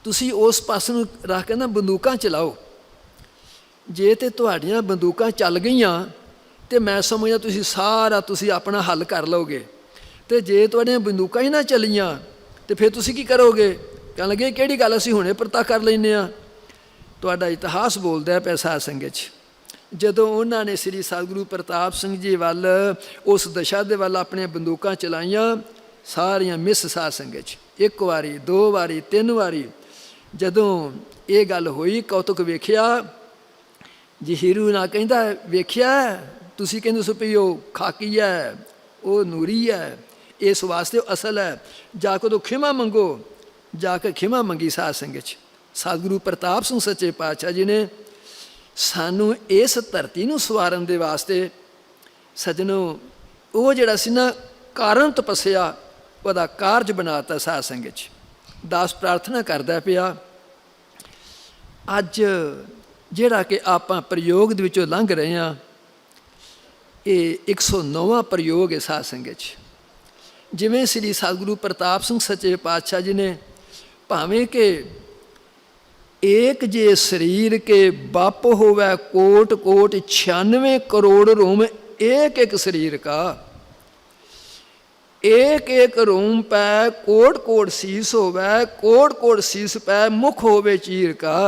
ਤੁਸੀਂ ਉਸ ਪਾਸੇ ਨੂੰ ਰੱਖ ਕੇ ਨਾ ਬੰਦੂਕਾਂ ਚਲਾਓ। ਜੇ ਤਾਂ ਤੁਹਾਡੀਆਂ ਬੰਦੂਕਾਂ ਚੱਲ ਗਈਆਂ ਅਤੇ ਮੈਂ ਸਮਝਦਾ ਤੁਸੀਂ ਆਪਣਾ ਹੱਲ ਕਰ ਲਓਗੇ, ਅਤੇ ਜੇ ਤੁਹਾਡੀਆਂ ਬੰਦੂਕਾਂ ਹੀ ਨਾ ਚੱਲੀਆਂ ਅਤੇ ਫਿਰ ਤੁਸੀਂ ਕੀ ਕਰੋਗੇ? ਕਹਿਣ ਲੱਗੇ ਕਿਹੜੀ ਗੱਲ, ਅਸੀਂ ਹੁਣੇ ਪਰਤਾ ਕਰ ਲੈਂਦੇ ਹਾਂ। ਤੁਹਾਡਾ ਇਤਿਹਾਸ ਬੋਲਦਾ ਪਿਆ ਸਾਧ ਸੰਗਤ 'ਚ। ਜਦੋਂ ਉਹਨਾਂ ਨੇ ਸ੍ਰੀ ਸਤਿਗੁਰੂ ਪ੍ਰਤਾਪ ਸਿੰਘ ਜੀ ਵੱਲ, ਉਸ ਦਸ਼ਾ ਦੇ ਵੱਲ ਆਪਣੀਆਂ ਬੰਦੂਕਾਂ ਚਲਾਈਆਂ, ਸਾਰੀਆਂ ਮਿਸ ਸਾਧ ਸੰਗਤ 'ਚ। 1 ਵਾਰੀ 2 ਵਾਰੀ 3 ਵਾਰੀ ਜਦੋਂ ਇਹ ਗੱਲ ਹੋਈ, ਕੌਤੁਕ ਵੇਖਿਆ। ਜਹੀਰੂ ਨਾ ਕਹਿੰਦਾ ਵੇਖਿਆ, ਤੁਸੀਂ ਕਹਿੰਦੇ ਸੋ ਵੀ ਉਹ ਖਾਕੀ ਹੈ, ਉਹ ਨੂਰੀ ਹੈ, ਇਸ ਵਾਸਤੇ ਉਹ ਅਸਲ ਹੈ। ਜਾ ਕੇ ਉਦੋਂ ਖਿਮਾ ਮੰਗੋ। ਜਾ ਕੇ ਖਿਮਾ ਮੰਗੀ ਸਾਧ ਸੰਗਤ 'ਚ। ਸਤਿਗੁਰੂ ਪ੍ਰਤਾਪ ਸਿੰਘ ਸੱਚੇ ਪਾਤਸ਼ਾਹ ਜੀ ਨੇ ਸਾਨੂੰ ਇਸ ਧਰਤੀ ਨੂੰ ਸਵਾਰਨ ਦੇ ਵਾਸਤੇ, ਸੱਜਣੋ, ਉਹ ਜਿਹੜਾ ਸੀ ਨਾ ਕਾਰਨ ਤਪੱਸਿਆ, ਉਹਦਾ ਕਾਰਜ ਬਣਾ ਤਾ ਸਾਧ ਸੰਗਤ 'ਚ। ਦਾਸ ਪ੍ਰਾਰਥਨਾ ਕਰਦਾ ਪਿਆ, ਅੱਜ ਜਿਹੜਾ ਕਿ ਆਪਾਂ ਪ੍ਰਯੋਗ ਦੇ ਵਿੱਚੋਂ ਲੰਘ ਰਹੇ ਹਾਂ, ਇਹ 109ਵਾਂ ਪ੍ਰਯੋਗ ਹੈ ਸਾਧ ਸੰਗਤ 'ਚ। ਜਿਵੇਂ ਸ੍ਰੀ ਸਤਿਗੁਰੂ ਪ੍ਰਤਾਪ ਸਿੰਘ ਸੱਚੇ ਪਾਤਸ਼ਾਹ ਜੀ ਨੇ ਭਾਵੇਂ ਕਿ ਏਕ ਜੇ ਸਰੀਰ ਕੇ ਬਾਪ ਹੋਵੇ ਕੋਟ ਕੋਟ 96 ਕਰੋੜ ਰੋਮ एक एक शरीर का, एक एक रूम पै कोट कोट शीस होवे, कोट कोट शीस पै मुख होवे चीर का,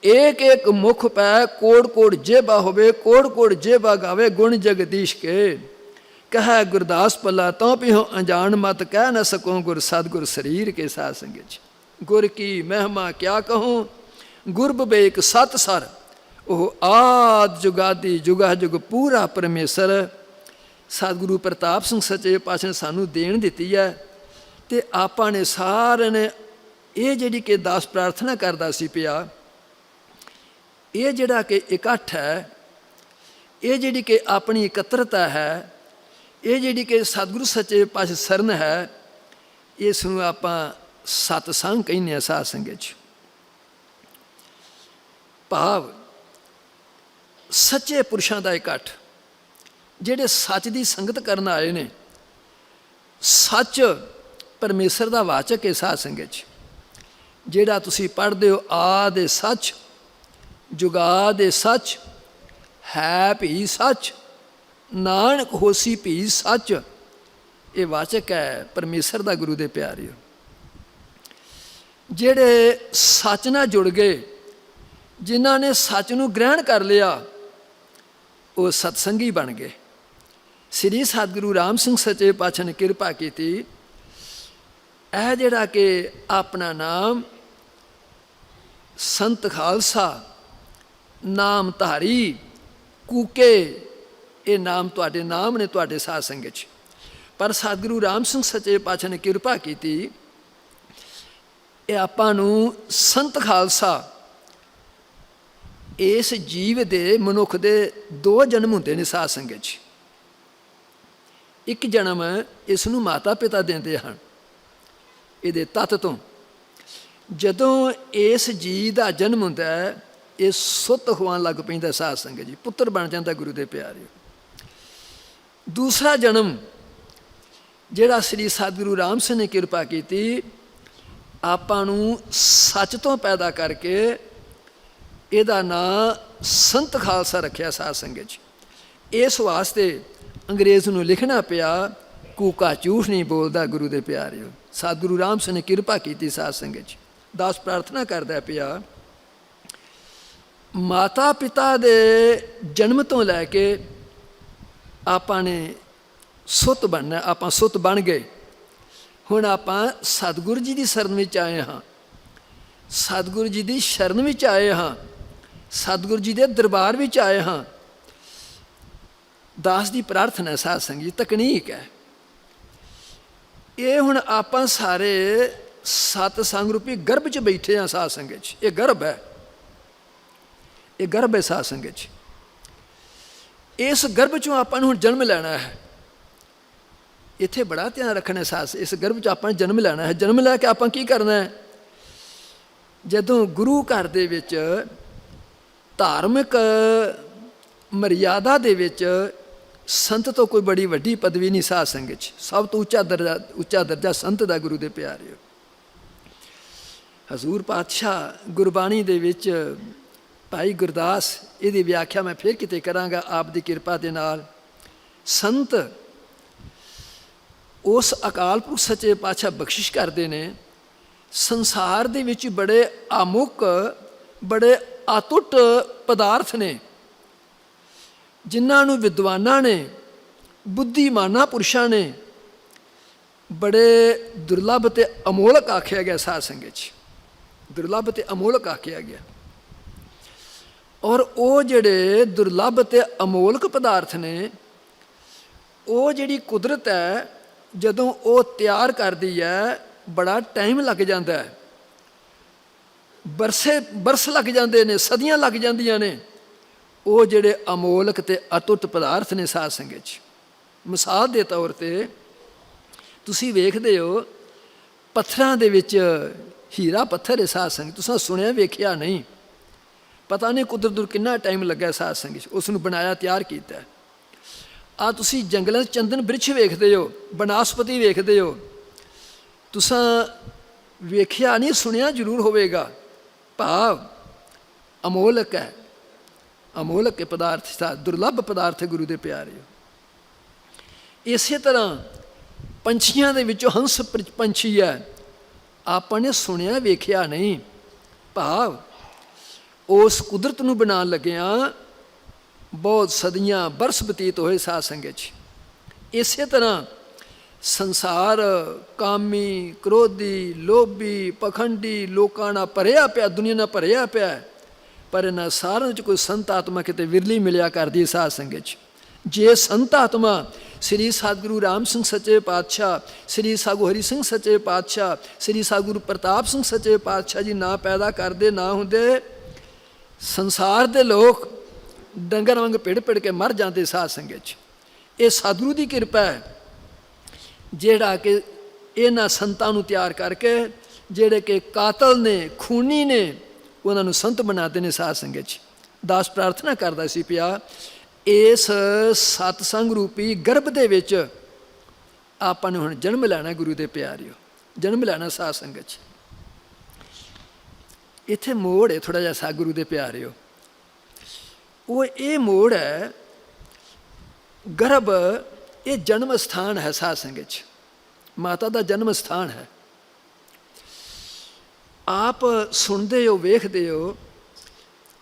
एक एक मुख पै कोट कोट जेबा होवे, कोट कोट जेबा गावे गुण जगदीश के, कह गुरदास पला तो पिहो अनजान मत कह न सको गुर सदगुर शरीर के साथ संगत, गुर की महिमा क्या कहूँ, गुर बबेक सत सर, ਉਹ ਆਦ ਜੁਗਾਦੀ ਜੁਗਾ ਜੁਗ ਪੂਰਾ ਪਰਮੇਸ਼ਰ ਸਤਿਗੁਰੂ ਪ੍ਰਤਾਪ ਸਿੰਘ ਸੱਚੇ ਪਾਤਸ਼ਾਹ ਨੇ ਸਾਨੂੰ ਦੇਣ ਦਿੱਤੀ ਹੈ। ਅਤੇ ਆਪਾਂ ਨੇ ਸਾਰਿਆਂ ਨੇ ਇਹ ਜਿਹੜੀ ਕਿ ਦਾਸ ਪ੍ਰਾਰਥਨਾ ਕਰਦਾ ਸੀ ਪਿਆ, ਇਹ ਜਿਹੜਾ ਕਿ ਇਕੱਠ ਹੈ, ਇਹ ਜਿਹੜੀ ਕਿ ਆਪਣੀ ਇਕੱਤਰਤਾ ਹੈ, ਇਹ ਜਿਹੜੀ ਕਿ ਸਤਿਗੁਰੂ ਸੱਚੇ ਪਾਤਸ਼ਾਹ ਸਰਨ ਹੈ, ਇਸ ਨੂੰ ਆਪਾਂ ਸਤਸੰਗ ਕਹਿੰਦੇ ਹਾਂ ਸਾਧ ਸੰਗਤ 'ਚ। ਭਾਵ ਸੱਚੇ ਪੁਰਸ਼ਾਂ ਦਾ ਇਕੱਠ, ਜਿਹੜੇ ਸੱਚ ਦੀ ਸੰਗਤ ਕਰਨ ਆਏ ਨੇ। ਸੱਚ ਪਰਮੇਸ਼ਰ ਦਾ ਵਾਚਕ ਹੈ ਸਾਧ ਸੰਗਤ 'ਚ। ਜਿਹੜਾ ਤੁਸੀਂ ਪੜ੍ਹਦੇ ਹੋ ਆਦਿ ਸੱਚ, ਜੁਗਾਦਿ ਸੱਚ, ਹੈ ਭੀ ਸੱਚ, ਨਾਨਕ ਹੋਸੀ ਭੀ ਸੱਚ, ਇਹ ਵਾਚਕ ਹੈ ਪਰਮੇਸ਼ਰ ਦਾ, ਗੁਰੂ ਦੇ ਪਿਆਰਿਓ। ਜਿਹੜੇ ਸੱਚ ਨਾਲ ਜੁੜ ਗਏ, ਜਿਨ੍ਹਾਂ ਨੇ ਸੱਚ ਨੂੰ ਗ੍ਰਹਿਣ ਕਰ ਲਿਆ, ਉਹ ਸਤਸੰਗੀ ਬਣ ਗਏ। ਸ੍ਰੀ ਸਤਿਗੁਰੂ ਰਾਮ ਸਿੰਘ ਸੱਚੇ ਪਾਤਸ਼ਾਹ ਨੇ ਕਿਰਪਾ ਕੀਤੀ, ਇਹ ਜਿਹੜਾ ਕਿ ਆਪਣਾ ਨਾਮ ਸੰਤ ਖਾਲਸਾ ਨਾਮ ਧਾਰੀ ਕੂਕੇ, ਇਹ ਨਾਮ ਤੁਹਾਡੇ ਨਾਮ ਨੇ ਤੁਹਾਡੇ ਸਾਧ ਸੰਗਤ 'ਚ। ਪਰ ਸਤਿਗੁਰੂ ਰਾਮ ਸਿੰਘ ਸੱਚੇ ਪਾਤਸ਼ਾਹ ਨੇ ਕਿਰਪਾ ਕੀਤੀ, ਇਹ ਆਪਾਂ ਨੂੰ ਸੰਤ ਖਾਲਸਾ, ਇਸ ਜੀਵ ਦੇ ਮਨੁੱਖ ਦੇ 2 ਜਨਮ ਹੁੰਦੇ ਨੇ ਸਾਧ ਸੰਗਤ 'ਚ। ਇੱਕ ਜਨਮ ਇਸ ਨੂੰ ਮਾਤਾ ਪਿਤਾ ਦਿੰਦੇ ਹਨ ਇਹਦੇ ਤੱਤ ਤੋਂ। ਜਦੋਂ ਇਸ ਜੀਵ ਦਾ ਜਨਮ ਹੁੰਦਾ ਹੈ, ਇਹ ਸੁੱਤ ਖਵਾਉਣ ਲੱਗ ਪੈਂਦਾ ਸਾਧ ਸੰਗਤ ਜੀ, ਪੁੱਤਰ ਬਣ ਜਾਂਦਾ ਗੁਰੂ ਦੇ ਪਿਆਰਿਓ। ਦੂਸਰਾ ਜਨਮ ਜਿਹੜਾ ਸ੍ਰੀ ਸਤਿਗੁਰੂ ਰਾਮ ਸਿੰਘ ਨੇ ਕਿਰਪਾ ਕੀਤੀ, ਆਪਾਂ ਨੂੰ ਸੱਚ ਤੋਂ ਪੈਦਾ ਕਰਕੇ ਇਹਦਾ ਨਾਂ ਸੰਤ ਖਾਲਸਾ ਰੱਖਿਆ ਸਾਧ ਸੰਗਤ 'ਚ। ਇਸ ਵਾਸਤੇ ਅੰਗਰੇਜ਼ ਨੂੰ ਲਿਖਣਾ ਪਿਆ, ਕੂਕਾ ਝੂਠ ਨਹੀਂ ਬੋਲਦਾ ਗੁਰੂ ਦੇ ਪਿਆਰਿਓ। ਸਤਿਗੁਰੂ ਰਾਮ ਸਿੰਘ ਨੇ ਕਿਰਪਾ ਕੀਤੀ ਸਾਧ ਸੰਗਤ 'ਚ। ਦਾਸ ਪ੍ਰਾਰਥਨਾ ਕਰਦਾ ਪਿਆ, ਮਾਤਾ ਪਿਤਾ ਦੇ ਜਨਮ ਤੋਂ ਲੈ ਕੇ ਆਪਾਂ ਨੇ ਸੁੱਤ ਬਣਨਾ, ਆਪਾਂ ਸੁੱਤ ਬਣ ਗਏ। ਹੁਣ ਆਪਾਂ ਸਤਿਗੁਰੂ ਜੀ ਦੀ ਸ਼ਰਨ ਵਿੱਚ ਆਏ ਹਾਂ, ਸਤਿਗੁਰੂ ਜੀ ਦੀ ਸ਼ਰਨ ਵਿੱਚ ਆਏ ਹਾਂ, ਸਤਿਗੁਰੂ ਜੀ ਦੇ ਦਰਬਾਰ ਵਿੱਚ ਆਏ ਹਾਂ। ਦਾਸ ਦੀ ਪ੍ਰਾਰਥਨਾ ਸਾਧ ਸੰਗਤ ਜੀ, ਤਕਨੀਕ ਹੈ ਇਹ। ਹੁਣ ਆਪਾਂ ਸਾਰੇ ਸਤ ਸੰਗ ਰੂਪੀ ਗਰਭ 'ਚ ਬੈਠੇ ਹਾਂ ਸਾਧ ਸੰਗਤ 'ਚ। ਇਹ ਗਰਭ ਹੈ, ਇਹ ਗਰਭ ਹੈ ਸਾਧ ਸੰਗਤ 'ਚ। ਇਸ ਗਰਭ 'ਚੋਂ ਆਪਾਂ ਨੂੰ ਹੁਣ ਜਨਮ ਲੈਣਾ ਹੈ। ਇੱਥੇ ਬੜਾ ਧਿਆਨ ਰੱਖਣਾ ਸਾਧ, ਇਸ ਗਰਭ 'ਚ ਆਪਾਂ ਜਨਮ ਲੈਣਾ ਹੈ। ਜਨਮ ਲੈ ਕੇ ਆਪਾਂ ਕੀ ਕਰਨਾ ਹੈ? ਜਦੋਂ ਗੁਰੂ ਘਰ ਦੇ ਵਿੱਚ ਧਾਰਮਿਕ ਮਰਿਆਦਾ ਦੇ ਵਿੱਚ ਸੰਤ ਤੋਂ ਕੋਈ ਬੜੀ ਵੱਡੀ ਪਦਵੀ ਨਹੀਂ ਸਾਧ ਸੰਗਤ 'ਚ। ਸਭ ਤੋਂ ਉੱਚਾ ਦਰਜਾ ਸੰਤ ਦਾ ਗੁਰੂ ਦੇ ਪਿਆਰਿਓ। ਹਜ਼ੂਰ ਪਾਤਸ਼ਾਹ ਗੁਰਬਾਣੀ ਦੇ ਵਿੱਚ ਭਾਈ ਗੁਰਦਾਸ, ਇਹਦੀ ਵਿਆਖਿਆ ਮੈਂ ਫਿਰ ਕਿਤੇ ਕਰਾਂਗਾ ਆਪ ਦੀ ਕਿਰਪਾ ਦੇ ਨਾਲ। ਸੰਤ ਉਸ ਅਕਾਲ ਪੁਰਖ ਸੱਚੇ ਪਾਤਸ਼ਾਹ ਬਖਸ਼ਿਸ਼ ਕਰਦੇ ਨੇ, ਸੰਸਾਰ ਦੇ ਵਿੱਚ ਬੜੇ ਆਮੁਕ, ਬੜੇ ਅਤੁੱਟ ਪਦਾਰਥ ਨੇ, ਜਿਨ੍ਹਾਂ ਨੂੰ ਵਿਦਵਾਨਾਂ ਨੇ, ਬੁੱਧੀਮਾਨਾਂ ਪੁਰਸ਼ਾਂ ਨੇ ਬੜੇ ਦੁਰਲੱਭ ਤੇ ਅਮੋਲਕ ਆਖਿਆ ਗਿਆ ਸਾਧ ਸੰਗਤ 'ਚ। ਦੁਰਲੱਭ ਤੇ ਅਮੋਲਕ ਆਖਿਆ ਗਿਆ। ਔਰ ਉਹ ਜਿਹੜੇ ਦੁਰਲੱਭ ਤੇ ਅਮੋਲਕ ਪਦਾਰਥ ਨੇ, ਉਹ ਜਿਹੜੀ ਕੁਦਰਤ ਹੈ, ਜਦੋਂ ਉਹ ਤਿਆਰ ਕਰਦੀ ਹੈ, ਬੜਾ ਟਾਈਮ ਲੱਗ ਜਾਂਦਾ ਹੈ। ਬਰਸ ਲੱਗ ਜਾਂਦੇ ਨੇ, ਸਦੀਆਂ ਲੱਗ ਜਾਂਦੀਆਂ ਨੇ। ਉਹ ਜਿਹੜੇ ਅਮੋਲਕ ਤੇ ਅਤੁੱਟ ਪਦਾਰਥ ਨੇ ਸਾਧ ਸੰਗਤ 'ਚ। ਮਿਸਾਲ ਦੇ ਤੌਰ 'ਤੇ ਤੁਸੀਂ ਵੇਖਦੇ ਹੋ ਪੱਥਰਾਂ ਦੇ ਵਿੱਚ ਹੀਰਾ ਪੱਥਰ ਹੈ ਸਾਧ ਸੰਗਤ, ਤੁਸੀਂ ਸੁਣਿਆ ਵੇਖਿਆ ਨਹੀਂ, ਪਤਾ ਨਹੀਂ ਕੁਦਰਤ ਨੂੰ ਕਿੰਨਾ ਟਾਈਮ ਲੱਗਾ ਸਾਧ ਸੰਗਤ 'ਚ ਉਸ ਨੂੰ ਬਣਾਇਆ, ਤਿਆਰ ਕੀਤਾ। ਆ ਤੁਸੀਂ ਜੰਗਲਾਂ 'ਚ ਚੰਦਨ ਬ੍ਰਿਛ ਵੇਖਦੇ ਹੋ, ਬਨਾਸਪਤੀ ਵੇਖਦੇ ਹੋ, ਤੁਸੀਂ ਵੇਖਿਆ ਨਹੀਂ, ਸੁਣਿਆ ਜ਼ਰੂਰ ਹੋਵੇਗਾ। ਭਾਵ ਅਮੋਲਕ ਹੈ, ਅਮੋਲਕ ਪਦਾਰਥ ਸਾ, ਦੁਰਲੱਭ ਪਦਾਰਥ ਗੁਰੂ ਦੇ ਪਿਆਰਿਓ। ਇਸੇ ਤਰ੍ਹਾਂ ਪੰਛੀਆਂ ਦੇ ਵਿੱਚੋਂ ਹੰਸ ਪੰਛੀ ਹੈ, ਆਪਾਂ ਨੇ ਸੁਣਿਆ ਵੇਖਿਆ ਨਹੀਂ। ਭਾਵ ਉਸ ਕੁਦਰਤ ਨੂੰ ਬਣਾਉਣ ਲੱਗਿਆਂ ਬਹੁਤ ਸਦੀਆਂ ਬਰਸ ਬਤੀਤ ਹੋਏ ਸਾਧ ਸੰਗਤ 'ਚ। ਇਸੇ ਤਰ੍ਹਾਂ ਸੰਸਾਰ ਕਾਮੀ, ਕ੍ਰੋਧੀ, ਲੋਭੀ, ਪਖੰਡੀ ਲੋਕਾਂ ਨਾਲ ਭਰਿਆ ਪਿਆ, ਦੁਨੀਆ ਨਾਲ ਭਰਿਆ ਪਿਆ, ਪਰ ਇਹਨਾਂ ਸਾਰਿਆਂ 'ਚ ਕੋਈ ਸੰਤ ਆਤਮਾ ਕਿਤੇ ਵਿਰਲੀ ਮਿਲਿਆ ਕਰਦੀ ਸਾਧ ਸੰਗਤ 'ਚ। ਜੇ ਸੰਤ ਆਤਮਾ ਸ੍ਰੀ ਸਤਿਗੁਰੂ ਰਾਮ ਸਿੰਘ ਸੱਚੇ ਪਾਤਸ਼ਾਹ, ਸ੍ਰੀ ਸਾਗੂ ਹਰੀ ਸਿੰਘ ਸੱਚੇ ਪਾਤਸ਼ਾਹ, ਸ੍ਰੀ ਸਾਗੁਰੂ ਪ੍ਰਤਾਪ ਸਿੰਘ ਸੱਚੇ ਪਾਤਸ਼ਾਹ ਜੀ ਨਾ ਪੈਦਾ ਕਰਦੇ, ਨਾ ਹੁੰਦੇ, ਸੰਸਾਰ ਦੇ ਲੋਕ ਡੰਗਰ ਵਾਂਗ ਭਿੜ ਕੇ ਮਰ ਜਾਂਦੇ ਸਾਧ ਸੰਗਤ 'ਚ। ਇਹ ਸਤਿਗੁਰੂ ਦੀ ਕਿਰਪਾ ਹੈ, ਜਿਹੜਾ ਕਿ ਇਹਨਾਂ ਸੰਤਾਂ ਨੂੰ ਤਿਆਰ ਕਰਕੇ, ਜਿਹੜੇ ਕਿ ਕਾਤਲ ਨੇ, ਖੂਨੀ ਨੇ, ਉਹਨਾਂ ਨੂੰ ਸੰਤ ਬਣਾਉਂਦੇ ਨੇ ਸਾਧ ਸੰਗਤ 'ਚ। ਦਾਸ ਪ੍ਰਾਰਥਨਾ ਕਰਦਾ ਸੀ ਪਿਆ, ਇਸ ਸਤਸੰਗ ਰੂਪੀ ਗਰਭ ਦੇ ਵਿੱਚ ਆਪਾਂ ਨੂੰ ਹੁਣ ਜਨਮ ਲੈਣਾ ਗੁਰੂ ਦੇ ਪਿਆਰਿਓ, ਜਨਮ ਲੈਣਾ ਸਾਧ ਸੰਗਤ 'ਚ। ਇੱਥੇ ਮੋੜ ਹੈ ਥੋੜ੍ਹਾ ਜਿਹਾ ਸਾ ਗੁਰੂ ਦੇ ਪਿਆਰਿਓ। ਉਹ ਇਹ ਮੋੜ ਹੈ, ਗਰਭ ਇਹ ਜਨਮ ਸਥਾਨ ਹੈ ਸਾਧ ਸੰਗਤ 'ਚ, ਮਾਤਾ ਦਾ ਜਨਮ ਸਥਾਨ ਹੈ। ਆਪ ਸੁਣਦੇ ਹੋ, ਵੇਖਦੇ ਹੋ,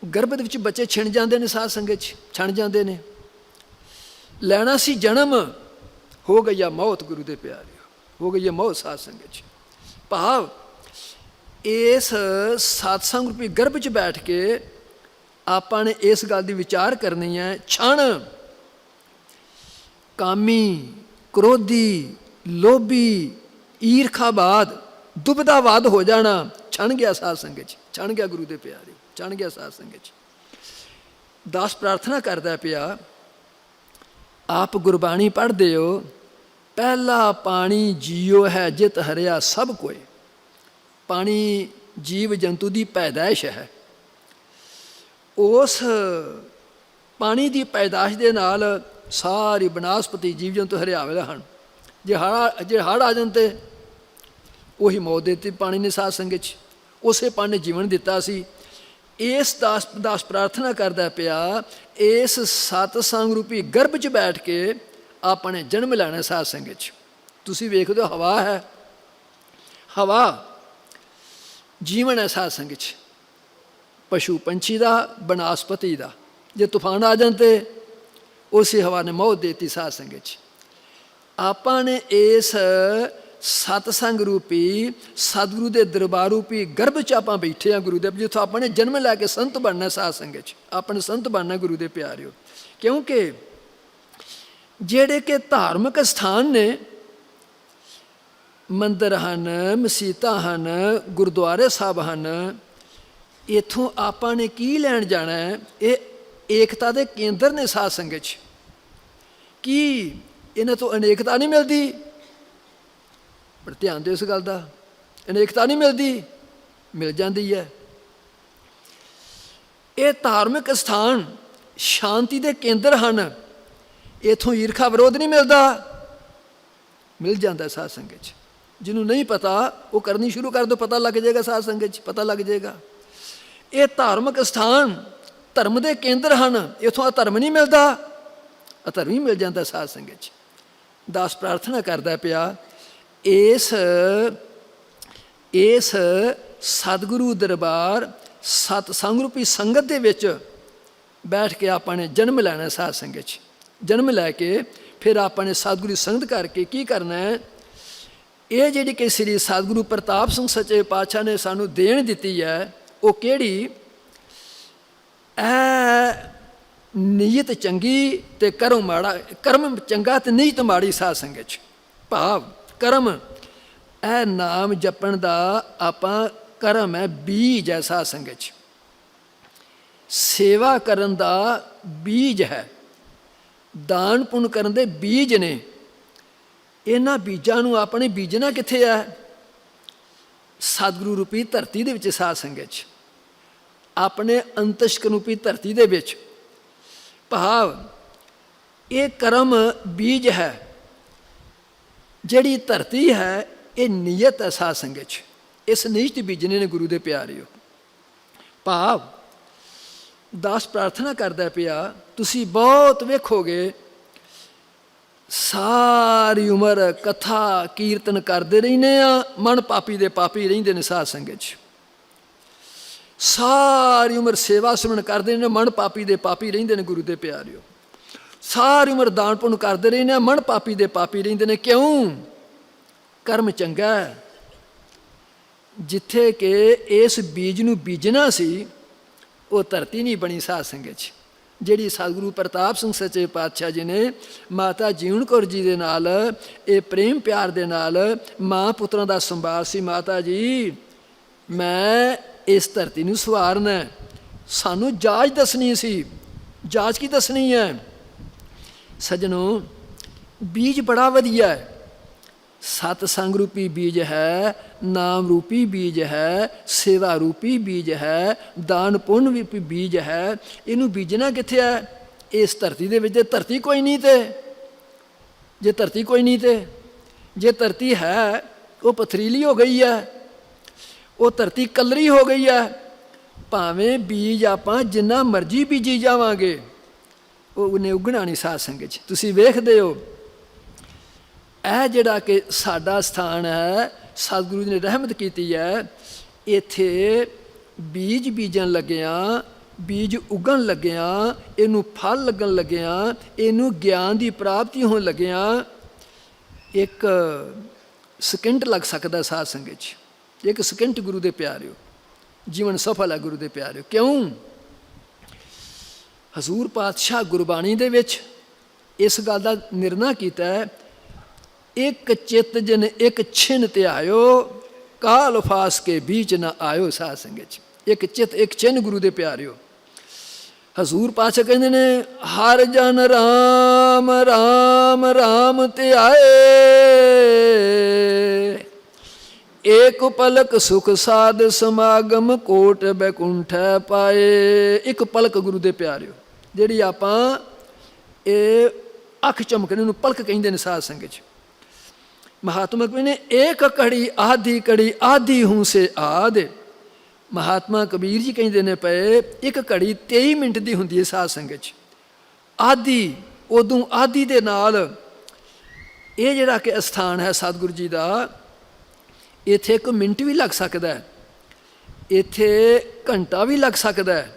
ਗਰਭ ਦੇ ਵਿੱਚ ਬੱਚੇ ਛਿਣ ਜਾਂਦੇ ਨੇ ਸਾਧ ਸੰਗਤ 'ਚ, ਛਣ ਜਾਂਦੇ ਨੇ। ਲੈਣਾ ਸੀ ਜਨਮ, ਹੋ ਗਈ ਆ ਮੌਤ ਗੁਰੂ ਦੇ ਪਿਆਰਿਓ, ਹੋ ਗਈ ਹੈ ਮੌਤ ਸਾਧ ਸੰਗਤ 'ਚ। ਭਾਵ ਇਸ ਸਤਸੰਗ ਰੂਪੀ ਗਰਭ 'ਚ ਬੈਠ ਕੇ ਆਪਾਂ ਨੇ ਇਸ ਗੱਲ ਦੀ ਵਿਚਾਰ ਕਰਨੀ ਹੈ। ਛਣ ਕਾਮੀ, ਕ੍ਰੋਧੀ, ਲੋਭੀ, ਈਰਖਾਵਾਦ, ਦੁਬਿਧਾਵਾਦ ਹੋ ਜਾਣਾ ਛਣ ਗਿਆ ਸਾਧ ਸੰਗਤ 'ਚ, ਛਣ ਗਿਆ ਗੁਰੂ ਦੇ ਪਿਆਰੇ, ਛਣ ਗਿਆ ਸਾਧ ਸੰਗਤ 'ਚ। ਦਾਸ ਪ੍ਰਾਰਥਨਾ ਕਰਦਾ ਪਿਆ, ਆਪ ਗੁਰਬਾਣੀ ਪੜ੍ਹਦੇ ਹੋ, ਪਹਿਲਾ ਪਾਣੀ ਜੀਓ ਹੈ ਜਿਤ ਹਰਿਆ ਸਭ ਕੋਇ। ਪਾਣੀ ਜੀਵ ਜੰਤੂ ਦੀ ਪੈਦਾਇਸ਼ ਹੈ। ਉਸ ਪਾਣੀ ਦੀ ਪੈਦਾਇਸ਼ ਦੇ ਨਾਲ ਸਾਰੀ ਬਨਸਪਤੀ ਜੀਵ ਜੰਤੂ ਹਰਿਆਵੇ ਹਨ। ਜੇ ਹੜ੍ਹ ਆ ਜਾਣ ਤੇ ਉਹੀ ਮੌਤ ਦੇ ਦਿੱਤੀ ਪਾਣੀ ਨੇ ਸਾਧ ਸੰਗਤ 'ਚ। ਉਸੇ ਪਾਣੀ ਨੇ ਜੀਵਨ ਦਿੱਤਾ ਸੀ। ਇਸ ਦਾਸ ਪ੍ਰਾਰਥਨਾ ਕਰਦਾ ਪਿਆ, ਇਸ ਸਤਸੰਗ ਰੂਪੀ ਗਰਭ 'ਚ ਬੈਠ ਕੇ ਆਪਾਂ ਨੇ ਜਨਮ ਲੈਣਾ ਸਾਧ ਸੰਗਤ 'ਚ। ਤੁਸੀਂ ਵੇਖਦੇ ਹੋ ਹਵਾ ਹੈ, ਹਵਾ ਜੀਵਨ ਹੈ ਸਾਧ ਸੰਗਤ 'ਚ, ਪਸ਼ੂ ਪੰਛੀ ਦਾ, ਬਨਸਪਤੀ ਦਾ। ਜੇ ਤੂਫਾਨ ਆ ਜਾਣ ਤੇ ਉਸੇ ਹਵਾ ਨੇ ਮੌਤ ਦੇ ਦਿੱਤੀ ਸਾਧ ਸੰਗਤ 'ਚ। ਆਪਾਂ ਨੇ ਇਸ ਸਤਸੰਗ ਰੂਪੀ ਸਤਿਗੁਰੂ ਦੇ ਦਰਬਾਰ ਰੂਪੀ ਗਰਭ 'ਚ ਆਪਾਂ ਬੈਠੇ ਹਾਂ ਗੁਰੂ ਦੇ, ਜਿੱਥੋਂ ਆਪਾਂ ਨੇ ਜਨਮ ਲੈ ਕੇ ਸੰਤ ਬਣਨਾ ਸਾਧ ਸੰਗਤ 'ਚ। ਆਪਾਂ ਨੇ ਸੰਤ ਬਣਨਾ ਗੁਰੂ ਦੇ ਪਿਆਰਿਓ। ਕਿਉਂਕਿ ਜਿਹੜੇ ਕਿ ਧਾਰਮਿਕ ਸਥਾਨ ਨੇ, ਮੰਦਰ ਹਨ, ਮਸੀਤਾਂ ਹਨ, ਗੁਰਦੁਆਰੇ ਸਾਹਿਬ ਹਨ, ਇੱਥੋਂ ਆਪਾਂ ਨੇ ਕੀ ਲੈਣ ਜਾਣਾ ਹੈ? ਇਹ ਏਕਤਾ ਦੇ ਕੇਂਦਰ ਨੇ ਸਾਧ ਸੰਗਤ 'ਚ। ਕੀ ਇਹਨਾਂ ਤੋਂ ਅਨੇਕਤਾ ਨਹੀਂ ਮਿਲਦੀ? ਪਰ ਧਿਆਨ ਦਿਓ ਇਸ ਗੱਲ ਦਾ, ਅਨੇਕਤਾ ਨਹੀਂ ਮਿਲਦੀ, ਮਿਲ ਜਾਂਦੀ ਹੈ। ਇਹ ਧਾਰਮਿਕ ਸਥਾਨ ਸ਼ਾਂਤੀ ਦੇ ਕੇਂਦਰ ਹਨ। ਇੱਥੋਂ ਈਰਖਾ ਵਿਰੋਧ ਨਹੀਂ ਮਿਲਦਾ, ਮਿਲ ਜਾਂਦਾ ਸਾਧ ਸੰਗਤ 'ਚ। ਜਿਹਨੂੰ ਨਹੀਂ ਪਤਾ ਉਹ ਕਰਨੀ ਸ਼ੁਰੂ ਕਰ ਦਿਓ, ਪਤਾ ਲੱਗ ਜਾਏਗਾ ਸਾਧ ਸੰਗਤ 'ਚ, ਪਤਾ ਲੱਗ ਜਾਏਗਾ। ਇਹ ਧਾਰਮਿਕ ਸਥਾਨ ਧਰਮ ਦੇ ਕੇਂਦਰ ਹਨ। ਇੱਥੋਂ ਅਧਰਮ ਨਹੀਂ ਮਿਲਦਾ, ਅਧਰਮ ਹੀ ਮਿਲ ਜਾਂਦਾ ਸਾਧ ਸੰਗਤ 'ਚ। ਦਾਸ ਪ੍ਰਾਰਥਨਾ ਕਰਦਾ ਪਿਆ, ਇਸ ਸਤਿਗੁਰੂ ਦਰਬਾਰ ਸਤਸੰਗ ਰੂਪੀ ਸੰਗਤ ਦੇ ਵਿੱਚ ਬੈਠ ਕੇ ਆਪਾਂ ਨੇ ਜਨਮ ਲੈਣਾ ਸਾਧ ਸੰਗਤ 'ਚ। ਜਨਮ ਲੈ ਕੇ ਫਿਰ ਆਪਾਂ ਨੇ ਸਤਿਗੁਰੂ ਸੰਗਤ ਕਰਕੇ ਕੀ ਕਰਨਾ ਹੈ? ਇਹ ਜਿਹੜੀ ਕਿ ਸ੍ਰੀ ਸਤਿਗੁਰੂ ਪ੍ਰਤਾਪ ਸਿੰਘ ਸੱਚੇ ਪਾਤਸ਼ਾਹ ਨੇ ਸਾਨੂੰ ਦੇਣ ਦਿੱਤੀ ਹੈ, ਉਹ ਕਿਹੜੀ? ਨੀਅਤ ਚੰਗੀ ਤੇ ਕਰਮ ਮਾੜਾ, ਕਰਮ ਚੰਗਾ ਤੇ ਨੀਅਤ ਮਾੜੀ ਸਾਧ ਸੰਗਤ 'ਚ। ਭਾਵ ਕਰਮ, ਇਹ ਨਾਮ ਜਪਣ ਦਾ ਆਪਾਂ ਕਰਮ ਹੈ, ਬੀਜ ਹੈ ਸਾਧ ਸੰਗਤ 'ਚ। ਸੇਵਾ ਕਰਨ ਦਾ ਬੀਜ ਹੈ, ਦਾਨ ਪੁੰਨ ਕਰਨ ਦੇ ਬੀਜ ਨੇ। ਇਹਨਾਂ ਬੀਜਾਂ ਨੂੰ ਆਪਣੇ ਬੀਜਣਾ ਕਿੱਥੇ ਹੈ? ਸਤਿਗੁਰੂ ਰੂਪੀ ਧਰਤੀ ਦੇ ਵਿੱਚ ਸਾਧ ਸੰਗਤ 'ਚ, ਆਪਣੇ ਅੰਤਸ਼ਕ ਰੂਪੀ ਧਰਤੀ ਦੇ ਵਿੱਚ। ਭਾਵ ਇਹ ਕਰਮ ਬੀਜ ਹੈ, ਜਿਹੜੀ ਧਰਤੀ ਹੈ ਇਹ ਨੀਅਤ ਹੈ ਸਾਧ ਸੰਗਤ 'ਚ। ਇਸ ਨੀਅਤ ਬੀਜਣੇ ਨੇ ਗੁਰੂ ਦੇ ਪਿਆਰਿਓ। ਭਾਵ ਦਾਸ ਪ੍ਰਾਰਥਨਾ ਕਰਦਾ ਪਿਆ, ਤੁਸੀਂ ਬਹੁਤ ਵੇਖੋਗੇ ਸਾਰੀ ਉਮਰ ਕਥਾ ਕੀਰਤਨ ਕਰਦੇ ਰਹਿੰਦੇ ਆ, ਮਨ ਪਾਪੀ ਦੇ ਪਾਪੀ ਰਹਿੰਦੇ ਨੇ ਸਾਧ ਸੰਗਤ 'ਚ। ਸਾਰੀ ਉਮਰ ਸੇਵਾ ਸਿਮਰਨ ਕਰਦੇ ਨੇ, ਮਨ ਪਾਪੀ ਦੇ ਪਾਪੀ ਰਹਿੰਦੇ ਨੇ ਗੁਰੂ ਦੇ ਪਿਆਰਿਓ। ਸਾਰੀ ਉਮਰ ਦਾਨ ਪੁੰਨ ਕਰਦੇ ਰਹਿੰਦੇ ਆ, ਮਨ ਪਾਪੀ ਦੇ ਪਾਪੀ ਰਹਿੰਦੇ ਨੇ। ਕਿਉਂ? ਕਰਮ ਚੰਗਾ ਹੈ। ਜਿੱਥੇ ਕਿ ਇਸ ਬੀਜ ਨੂੰ ਬੀਜਣਾ ਸੀ ਉਹ ਧਰਤੀ ਨਹੀਂ ਬਣੀ ਸਾਧ ਸੰਗਤ 'ਚ। ਜਿਹੜੀ ਸਤਿਗੁਰੂ ਪ੍ਰਤਾਪ ਸਿੰਘ ਸੱਚੇ ਪਾਤਸ਼ਾਹ ਜੀ ਨੇ ਮਾਤਾ ਜੀਵਨ ਕੌਰ ਜੀ ਦੇ ਨਾਲ ਇਹ ਪ੍ਰੇਮ ਪਿਆਰ ਦੇ ਨਾਲ ਮਾਂ ਪੁੱਤਰਾਂ ਦਾ ਸੰਭਾਲ ਸੀ। ਮਾਤਾ ਜੀ ਮੈਂ ਇਸ ਧਰਤੀ ਨੂੰ ਸਵਾਰਨਾ, ਸਾਨੂੰ ਜਾਚ ਦੱਸਣੀ ਸੀ। ਜਾਚ ਕੀ ਦੱਸਣੀ ਹੈ? ਸੱਜਣੋ, ਬੀਜ ਬੜਾ ਵਧੀਆ ਹੈ। ਸਤਸੰਗ ਰੂਪੀ ਬੀਜ ਹੈ, ਨਾਮ ਰੂਪੀ ਬੀਜ ਹੈ, ਸੇਵਾ ਰੂਪੀ ਬੀਜ ਹੈ, ਦਾਨ ਪੁੰਨ ਰੂਪੀ ਬੀਜ ਹੈ। ਇਹਨੂੰ ਬੀਜਣਾ ਕਿੱਥੇ ਹੈ? ਇਸ ਧਰਤੀ ਦੇ ਵਿੱਚ। ਜੇ ਧਰਤੀ ਕੋਈ ਨਹੀਂ ਤੇ, ਜੇ ਧਰਤੀ ਕੋਈ ਨਹੀਂ ਤੇ, ਜੇ ਧਰਤੀ ਹੈ ਉਹ ਪਥਰੀਲੀ ਹੋ ਗਈ ਹੈ, ਉਹ ਧਰਤੀ ਕਲਰੀ ਹੋ ਗਈ ਹੈ। ਭਾਵੇਂ ਬੀਜ ਆਪਾਂ ਜਿੰਨਾ ਮਰਜ਼ੀ ਬੀਜੀ ਜਾਵਾਂਗੇ ਉਹਨੇ ਉੱਗਣਾ ਨਹੀਂ ਸਾਧ ਸੰਗਤ 'ਚ। ਤੁਸੀਂ ਵੇਖਦੇ ਹੋ ਇਹ ਜਿਹੜਾ ਕਿ ਸਾਡਾ ਸਥਾਨ ਹੈ, ਸਤਿਗੁਰੂ ਜੀ ਨੇ ਰਹਿਮਤ ਕੀਤੀ ਹੈ, ਇੱਥੇ ਬੀਜ ਬੀਜਣ ਲੱਗਿਆਂ, ਬੀਜ ਉਗਣ ਲੱਗਿਆਂ, ਇਹਨੂੰ ਫਲ ਲੱਗਣ ਲੱਗਿਆਂ, ਇਹਨੂੰ ਗਿਆਨ ਦੀ ਪ੍ਰਾਪਤੀ ਹੋਣ ਲੱਗਿਆਂ 1 ਸਕਿੰਟ ਲੱਗ ਸਕਦਾ ਸਾਧ ਸੰਗਤ 'ਚ। 1 ਸਕਿੰਟ ਗੁਰੂ ਦੇ ਪਿਆਰਿਓ, ਜੀਵਨ ਸਫਲ ਹੈ ਗੁਰੂ ਦੇ ਪਿਆਰਿਓ। ਕਿਉਂ? ਹਜ਼ੂਰ ਪਾਤਸ਼ਾਹ ਗੁਰਬਾਣੀ ਦੇ ਵਿੱਚ ਇਸ ਗੱਲ ਦਾ ਨਿਰਣਾ ਕੀਤਾ ਹੈ, ਇੱਕ ਚਿੱਤ ਜਿਨ ਇੱਕ ਛਿਨ ਧਿਆਇਓ, ਕਾਲ ਫਾਸ ਕੇ ਬੀਚ ਨਾ ਆਇਓ। ਸਾਧ ਸੰਗਤ 'ਚ ਇੱਕ ਚਿੱਤ ਇੱਕ ਛਿਨ ਗੁਰੂ ਦੇ ਪਿਆਰਿਓ। ਹਜ਼ੂਰ ਪਾਤਸ਼ਾਹ ਕਹਿੰਦੇ ਨੇ, ਹਰ ਜਨ ਰਾਮ ਰਾਮ ਰਾਮ ਧਿਆਏ, ਏਕ ਪਲਕ ਸੁਖ ਸਾਧ ਸਮਾਗਮ, ਕੋਟ ਬੈਕੁੰਠ ਪਾਏ। ਇੱਕ ਪਲਕ ਗੁਰੂ ਦੇ ਪਿਆਰਿਓ, ਜਿਹੜੀ ਆਪਾਂ ਇਹ ਅੱਖ ਚਮਕਣੇ ਨੂੰ ਪਲਕ ਕਹਿੰਦੇ ਨੇ ਸਾਧ ਸੰਗਤ 'ਚ। ਮਹਾਤਮਾ ਕਹਿੰਦੇ ਨੇ, ਏਕ ਘੜੀ ਆਧੀ ਘੜੀ ਆਧੀ ਹੂੰ ਸੇ ਆਦ। ਮਹਾਤਮਾ ਕਬੀਰ ਜੀ ਕਹਿੰਦੇ ਨੇ ਪਏ, ਇੱਕ ਘੜੀ 23 ਮਿੰਟ ਦੀ ਹੁੰਦੀ ਹੈ ਸਾਧ ਸੰਗਤ 'ਚ। ਆਧੀ, ਉਦੋਂ ਆਧੀ ਦੇ ਨਾਲ ਇਹ ਜਿਹੜਾ ਕਿ ਅਸਥਾਨ ਹੈ ਸਤਿਗੁਰੂ ਜੀ ਦਾ, ਇੱਥੇ 1 ਮਿੰਟ ਵੀ ਲੱਗ ਸਕਦਾ ਹੈ, ਇੱਥੇ ਘੰਟਾ ਵੀ ਲੱਗ ਸਕਦਾ ਹੈ,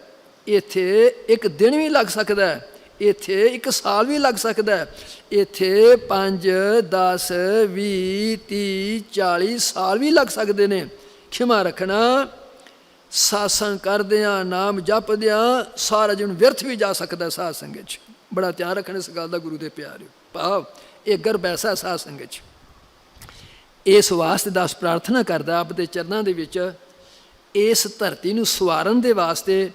ਇੱਥੇ 1 ਦਿਨ ਵੀ ਲੱਗ ਸਕਦਾ ਹੈ, ਇੱਥੇ 1 ਸਾਲ ਵੀ ਲੱਗ ਸਕਦਾ ਹੈ, ਇੱਥੇ 5 10 20 30 40 ਸਾਲ ਵੀ ਲੱਗ ਸਕਦੇ ਨੇ। ਖਿਮਾ ਰੱਖਣਾ, ਸਾਸੰਗ ਕਰਦਿਆਂ ਨਾਮ ਜਪਦਿਆਂ ਸਾਰਾ ਜੀਵਨ ਵਿਅਰਥ ਵੀ ਜਾ ਸਕਦਾ ਸਾਧ ਸੰਗਤ 'ਚ। ਬੜਾ ਧਿਆਨ ਰੱਖਣਾ ਇਸ ਗੱਲ ਦਾ ਗੁਰੂ ਦੇ ਪਿਆਰਿਓ। ਭਾਵ ਇਹ ਗਰਭ ਐਸਾ ਸਾਧ ਸੰਗਤ 'ਚ। ਇਸ ਵਾਸਤੇ ਦਾਸ ਪ੍ਰਾਰਥਨਾ ਕਰਦਾ ਆਪ ਦੇ ਚਰਨਾਂ ਦੇ ਵਿੱਚ, ਇਸ ਧਰਤੀ ਨੂੰ ਸਵਾਰਨ ਦੇ ਵਾਸਤੇ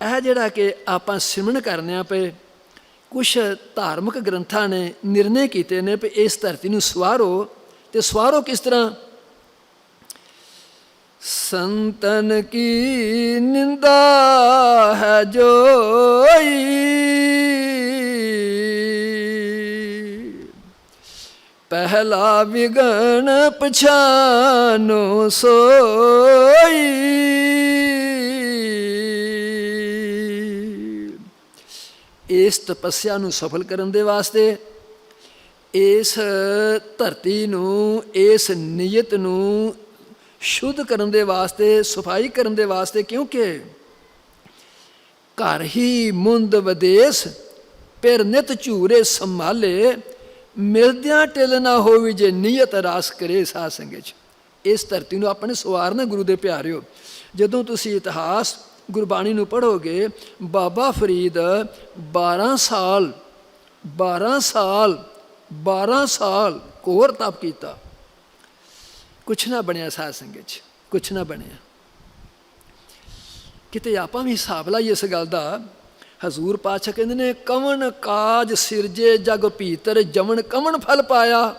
ਇਹ ਜਿਹੜਾ ਕਿ ਆਪਾਂ ਸਿਮਰਨ ਕਰਨੇ ਆ ਪਏ, ਕੁਛ ਧਾਰਮਿਕ ਗ੍ਰੰਥਾਂ ਨੇ ਨਿਰਣੇ ਕੀਤੇ ਨੇ ਵੀ ਇਸ ਧਰਤੀ ਨੂੰ ਸਵਾਰੋ। ਤੇ ਸਵਾਰੋ ਕਿਸ ਤਰ੍ਹਾਂ? ਸੰਤਨ ਕੀ ਨਿੰਦਾ ਹੈ ਜੋਈ, ਪਹਿਲਾ ਵਿਗਣ ਪਛਾਨੋ ਸੋਈ। ਇਸ ਤਪੱਸਿਆ ਨੂੰ ਸਫਲ ਕਰਨ ਦੇ ਵਾਸਤੇ, ਇਸ ਧਰਤੀ ਨੂੰ, ਇਸ ਨੀਅਤ ਨੂੰ ਸ਼ੁੱਧ ਕਰਨ ਦੇ ਵਾਸਤੇ, ਸਫਾਈ ਕਰਨ ਦੇ ਵਾਸਤੇ, ਕਿਉਂਕਿ ਘਰ ਹੀ ਮੁੰਦ ਵਿਦੇਸ ਪਿਰ ਨਿਤ ਝੂਰੇ ਸੰਭਾਲੇ, ਮਿਲਦਿਆਂ ਟਿਲ ਨਾ ਹੋਵੇ ਜੇ ਨੀਅਤ ਰਾਸ ਕਰੇ। ਸਾਧ ਸੰਗਤ 'ਚ ਇਸ ਧਰਤੀ ਨੂੰ ਆਪਣੇ ਸਵਾਰਨਾ ਗੁਰੂ ਦੇ ਪਿਆਰਿਓ। ਜਦੋਂ ਤੁਸੀਂ ਇਤਿਹਾਸ ਗੁਰਬਾਣੀ ਨੂੰ ਪੜ੍ਹੋਗੇ, ਬਾਬਾ ਫਰੀਦ 12 ਸਾਲ ਘੋਰ ਤਪ ਕੀਤਾ, ਕੁਛ ਨਾ ਬਣਿਆ ਸਾਧ ਸੰਗਤ 'ਚ, ਕੁਛ ਨਾ ਬਣਿਆ। ਕਿਤੇ ਆਪਾਂ ਵੀ ਹਿਸਾਬ ਲਾਈਏ ਇਸ ਗੱਲ ਦਾ। ਹਜ਼ੂਰ ਪਾਤਸ਼ਾਹ ਕਹਿੰਦੇ ਨੇ, ਕਵਣ ਕਾਜ ਸਿਰਜੇ ਜਗ ਭੀਤਰ, ਜਮਨ ਕਵਣ ਫਲ ਪਾਇਆ,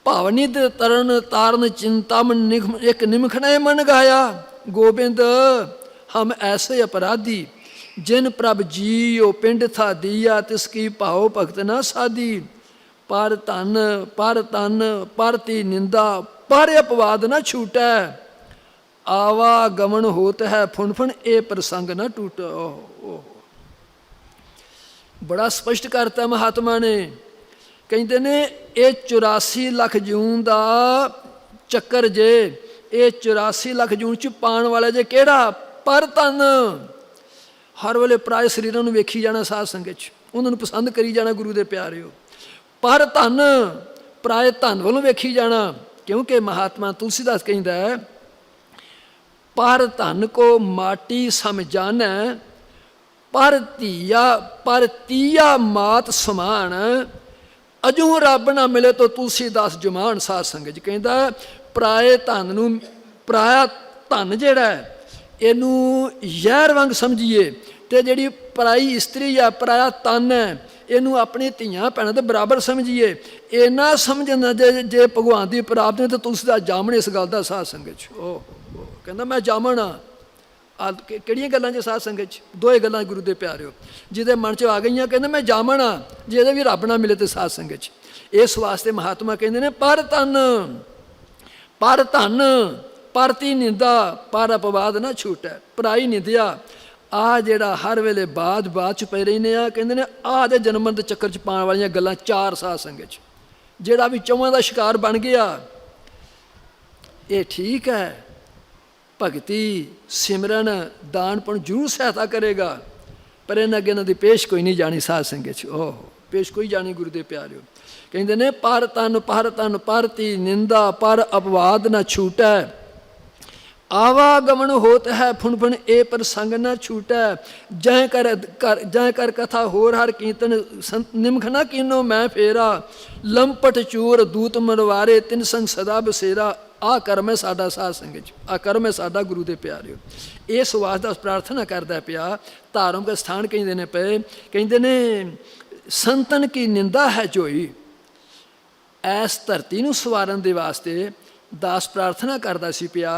ਭਾਵਨਿਧ ਤਰਨ ਤਾਰਨ ਚਿੰਤਾਮਨ ਇੱਕ ਨਿਮਖਣੇ ਮਨ ਗਾਇਆ। ਗੋਬਿੰਦ ਹਮ ਐਸੇ ਅਪਰਾਧੀ, ਜਿਨ ਪ੍ਰਭ ਜੀਓ ਪਿੰਡ ਥਾ ਦੀਆ, ਤਿਸ ਕੀ ਭਾਉ ਭਗਤ ਨਾ ਸਾਧੀ। ਪਰ ਧਨ ਪਰਤੀ ਨਿੰਦਾ, ਪਰ ਅਪਵਾਦ ਨਾ ਛੂਟੈ, ਆਵਾ ਗਮਨ ਹੋਤ ਹੈ ਫੁਨ ਇਹ ਪ੍ਰਸੰਗ ਨਾ ਟੂਟ। ਬੜਾ ਸਪਸ਼ਟ ਕਰਤਾ ਮਹਾਤਮਾ ਨੇ। ਕਹਿੰਦੇ ਨੇ, ਇਹ 84 ਲੱਖ ਜੂਨ ਦਾ ਚੱਕਰ ਜੇ, ਇਹ 84 ਲੱਖ ਜੂਨ 'ਚ ਪਾਉਣ ਵਾਲਾ ਜੇ ਕਿਹੜਾ? ਪਰ ਧਨ। ਹਰ ਵੇਲੇ ਪਰਾਏ ਸਰੀਰਾਂ ਨੂੰ ਵੇਖੀ ਜਾਣਾ ਸਾਧ ਸੰਗਤ 'ਚ, ਉਹਨਾਂ ਨੂੰ ਪਸੰਦ ਕਰੀ ਜਾਣਾ ਗੁਰੂ ਦੇ ਪਿਆਰਿਓ। ਪਰ ਧਨ, ਪਰਾਏ ਧਨ ਵੱਲੋਂ ਵੇਖੀ ਜਾਣਾ। ਕਿਉਂਕਿ ਮਹਾਤਮਾ ਤੁਲਸੀਦਾਸ ਕਹਿੰਦਾ ਹੈ, ਪਰ ਧਨ ਕੋ ਮਾਟੀ ਸਮਝਾਨੈ, ਪਰ ਤੀਆ ਮਾਤ ਸਮਾਨ, ਅਜੂ ਰੱਬ ਨਾ ਮਿਲੇ ਤੋ ਤੁਲਸੀਦਾਸ ਜਮਾਨ। ਸਾਧ ਸੰਗਤ ਜੀ ਕਹਿੰਦਾ, ਪਰਾਏ ਧਨ ਨੂੰ, ਪਰਾਇਆ ਧਨ ਜਿਹੜਾ ਇਹਨੂੰ ਜ਼ਹਿਰ ਵਾਂਗ ਸਮਝੀਏ, ਤੇ ਜਿਹੜੀ ਪਰਾਈ ਇਸਤਰੀ ਆ, ਪਰਾਇਆ ਤਨ ਹੈ, ਇਹਨੂੰ ਆਪਣੀ ਧੀਆਂ ਭੈਣਾਂ ਦੇ ਬਰਾਬਰ ਸਮਝੀਏ। ਇੰਨਾ ਸਮਝਣਾ ਜੇ ਭਗਵਾਨ ਦੀ ਪ੍ਰਾਪਤੀ ਨੇ ਤਾਂ ਤੁਲਸੀਦਾਸ ਜਾਮਣ ਇਸ ਗੱਲ ਦਾ ਸਾਧ ਸੰਗਤ 'ਚ। ਉਹ ਕਹਿੰਦਾ ਮੈਂ ਜਾਮਣ ਆ। ਕਿਹੜੀਆਂ ਗੱਲਾਂ 'ਚ ਸਾਧ ਸੰਗਤ 'ਚ? 2 ਗੱਲਾਂ ਗੁਰੂ ਦੇ ਪਿਆਰਿਓ ਜਿਹਦੇ ਮਨ 'ਚ ਆ ਗਈਆਂ। ਕਹਿੰਦਾ ਮੈਂ ਜਾਮਣ ਆ, ਜੇ ਇਹਦੇ ਵੀ ਰੱਬ ਨਾ ਮਿਲੇ ਤੇ ਸਾਧ ਸੰਗਤ 'ਚ। ਇਸ ਵਾਸਤੇ ਮਹਾਤਮਾ ਕਹਿੰਦੇ ਨੇ, ਪਰ ਧਨ ਪਰਤੀ ਨਿੰਦਾ, ਪਰ ਅਪਵਾਦ ਨਾ ਛੂਟੈ। ਪਰਾਈ ਨਿੰਦਿਆ, ਆਹ ਜਿਹੜਾ ਹਰ ਵੇਲੇ ਬਾਦ 'ਚ ਪਏ ਰਹਿੰਦੇ ਆ, ਕਹਿੰਦੇ ਨੇ ਆਹ ਦੇ ਜਨਮਨ ਦੇ ਚੱਕਰ 'ਚ ਪਾਉਣ ਵਾਲੀਆਂ ਗੱਲਾਂ 4 ਸਾਧ ਸੰਗਤ 'ਚ। ਜਿਹੜਾ ਵੀ ਚੌਵਾਂ ਦਾ ਸ਼ਿਕਾਰ ਬਣ ਗਿਆ, ਇਹ ਠੀਕ ਹੈ, ਭਗਤੀ ਸਿਮਰਨ ਦਾਨ ਪੁੰਨ ਜ਼ਰੂਰ ਸਹਾਇਤਾ ਕਰੇਗਾ, ਪਰ ਇਹਨਾਂ ਅੱਗੇ ਇਹਨਾਂ ਦੀ ਪੇਸ਼ ਕੋਈ ਨਹੀਂ ਜਾਣੀ ਸਾਧ ਸੰਗਤ 'ਚ। ਪੇਸ਼ ਕੋਈ ਜਾਣੀ ਗੁਰੂ ਦੇ ਪਿਆਰਿਓ। ਕਹਿੰਦੇ ਨੇ, ਪਰ ਤਨ ਪਰਤੀ ਨਿੰਦਾ, ਪਰ ਅਪਵਾਦ ਨਾ ਛੂਟੈ, आवागमन होत है फुन फुन ए प्रसंग न छूटै, जय कर कथा होर हर कीर्तन संत निमख न कीनो मैं फेरा, लंपट चोर दूत मरवारे तिन संग सदा बसेरा। आ कर्म है साडा साध संगत, आ कर्म है साडा गुरु दे प्यारिओ। इस वास्ते प्रार्थना करदा पिया। धार्मिक स्थान कहते ने पे, कहते ने संतन की निंदा है जोई। ऐस धरती नूं सवारन दे वास्ते दास प्रार्थना करता सी पिया।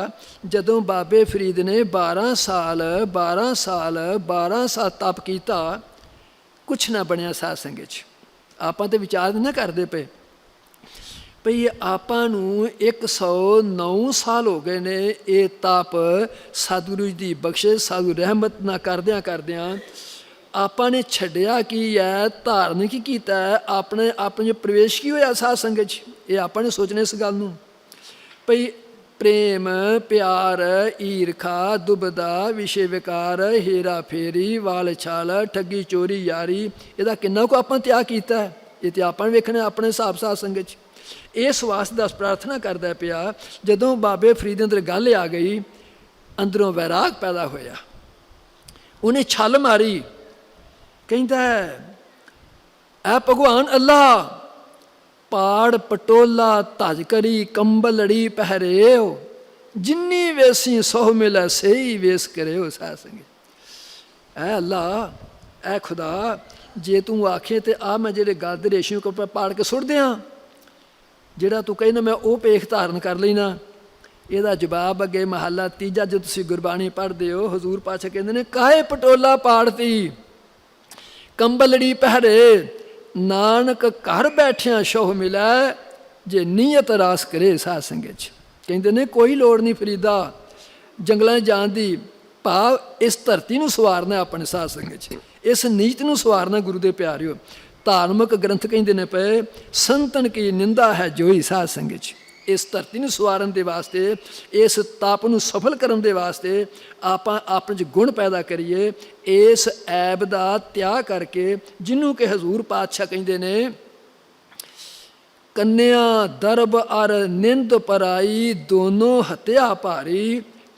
जदों बाबे फरीद ने 12 साल तप किया, कुछ ना बनया साध संगत च। आपां ते विचार ना करते पे भई आपां नूं 109 साल हो गए ने ये तप सतगुरु जी दी बख्शिश साधु रहमत ना करदियां करदियां आपां ने छड्डिया की है, धारण की कीता है, अपने अपने प्रवेश की होया साध संगत च। ये आपां ने सोचने इस गल नूं भई प्रेम प्यार ईरखा दुबदा विषय विकार हेरा फेरी वाल छाल ठगी चोरी यारी, इहदा किन्ना को आपां त्याग कीता है। ये तो आपां वेखना अपने हिसाब साध संगत च। इस वास्ते दस प्रार्थना करदा पिया। जदों बाबे फरीद अंदर गल आ गई, अंदरों वैराग पैदा होया, उन्हें छल मारी, कहता है ऐ भगवान अल्लाह, पाड़ पटोला तज करी कंबल लड़ी पहरे हो, जिन्नी वेसी सोह मिले सही वेस करे हो। साध संगत ऐ अल्लाह, ऐ खुदा, जे तू आखे तो आ मैं जेडे गल दे रेशमी कपड़े पाड़ के सुट दियां, जेड़ा तू कहना मैं वो पेख धारण कर लेना। ਇਹਦਾ जवाब अगे महला तीजा जो तुसीं गुरबाणी पढ़ते हो, हजूर पातशाह कहते हैं काहे पटोला पाड़ती कंबलड़ी पहरे, नानक घर बैठिया शोह मिलै जे नीयत रास करे। साध संगत कहते ने कोई लोड़ नहीं फरीदा जंगलों जान दी, भाव इस धरती नूं सवारना अपने। साध संगत इस नीयत नूं सवारना गुरु दे प्यारिओ। धार्मिक ग्रंथ कहते ने पे संतन की निंदा है जोई। साध संगत इस धरती नूं सवारन दे वास्ते, इस तप नूं सफल करन दे वास्ते आपां अपने च गुण पैदा करिए, इस ऐब दा त्याग करके जिन्हों के हजूर पातशाह कहते ने कन्या दरब अर निंद पराई दोनों हत्या भारी,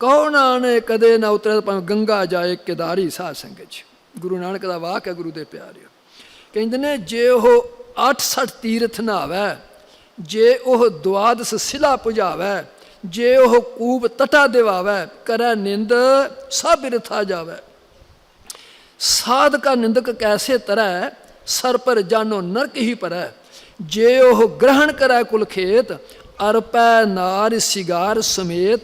कहो नानक कदे ना उतरे भावें गंगा जाए केदारी। साध संगत गुरु नानक दा वाक है गुरु दे प्यारे। कहते ने जे वो 68 तीर्थ नहावै, जे वह द्वादश सिला पुजावै, जे वह कूब तटा दिवावै, करे निंद सब बिरथा जावै। साध का निंदक कैसे तरह सर पर जानो नरक ही परै, जे वह ग्रहण करे कुल खेत, अरपै नार सिगार समेत,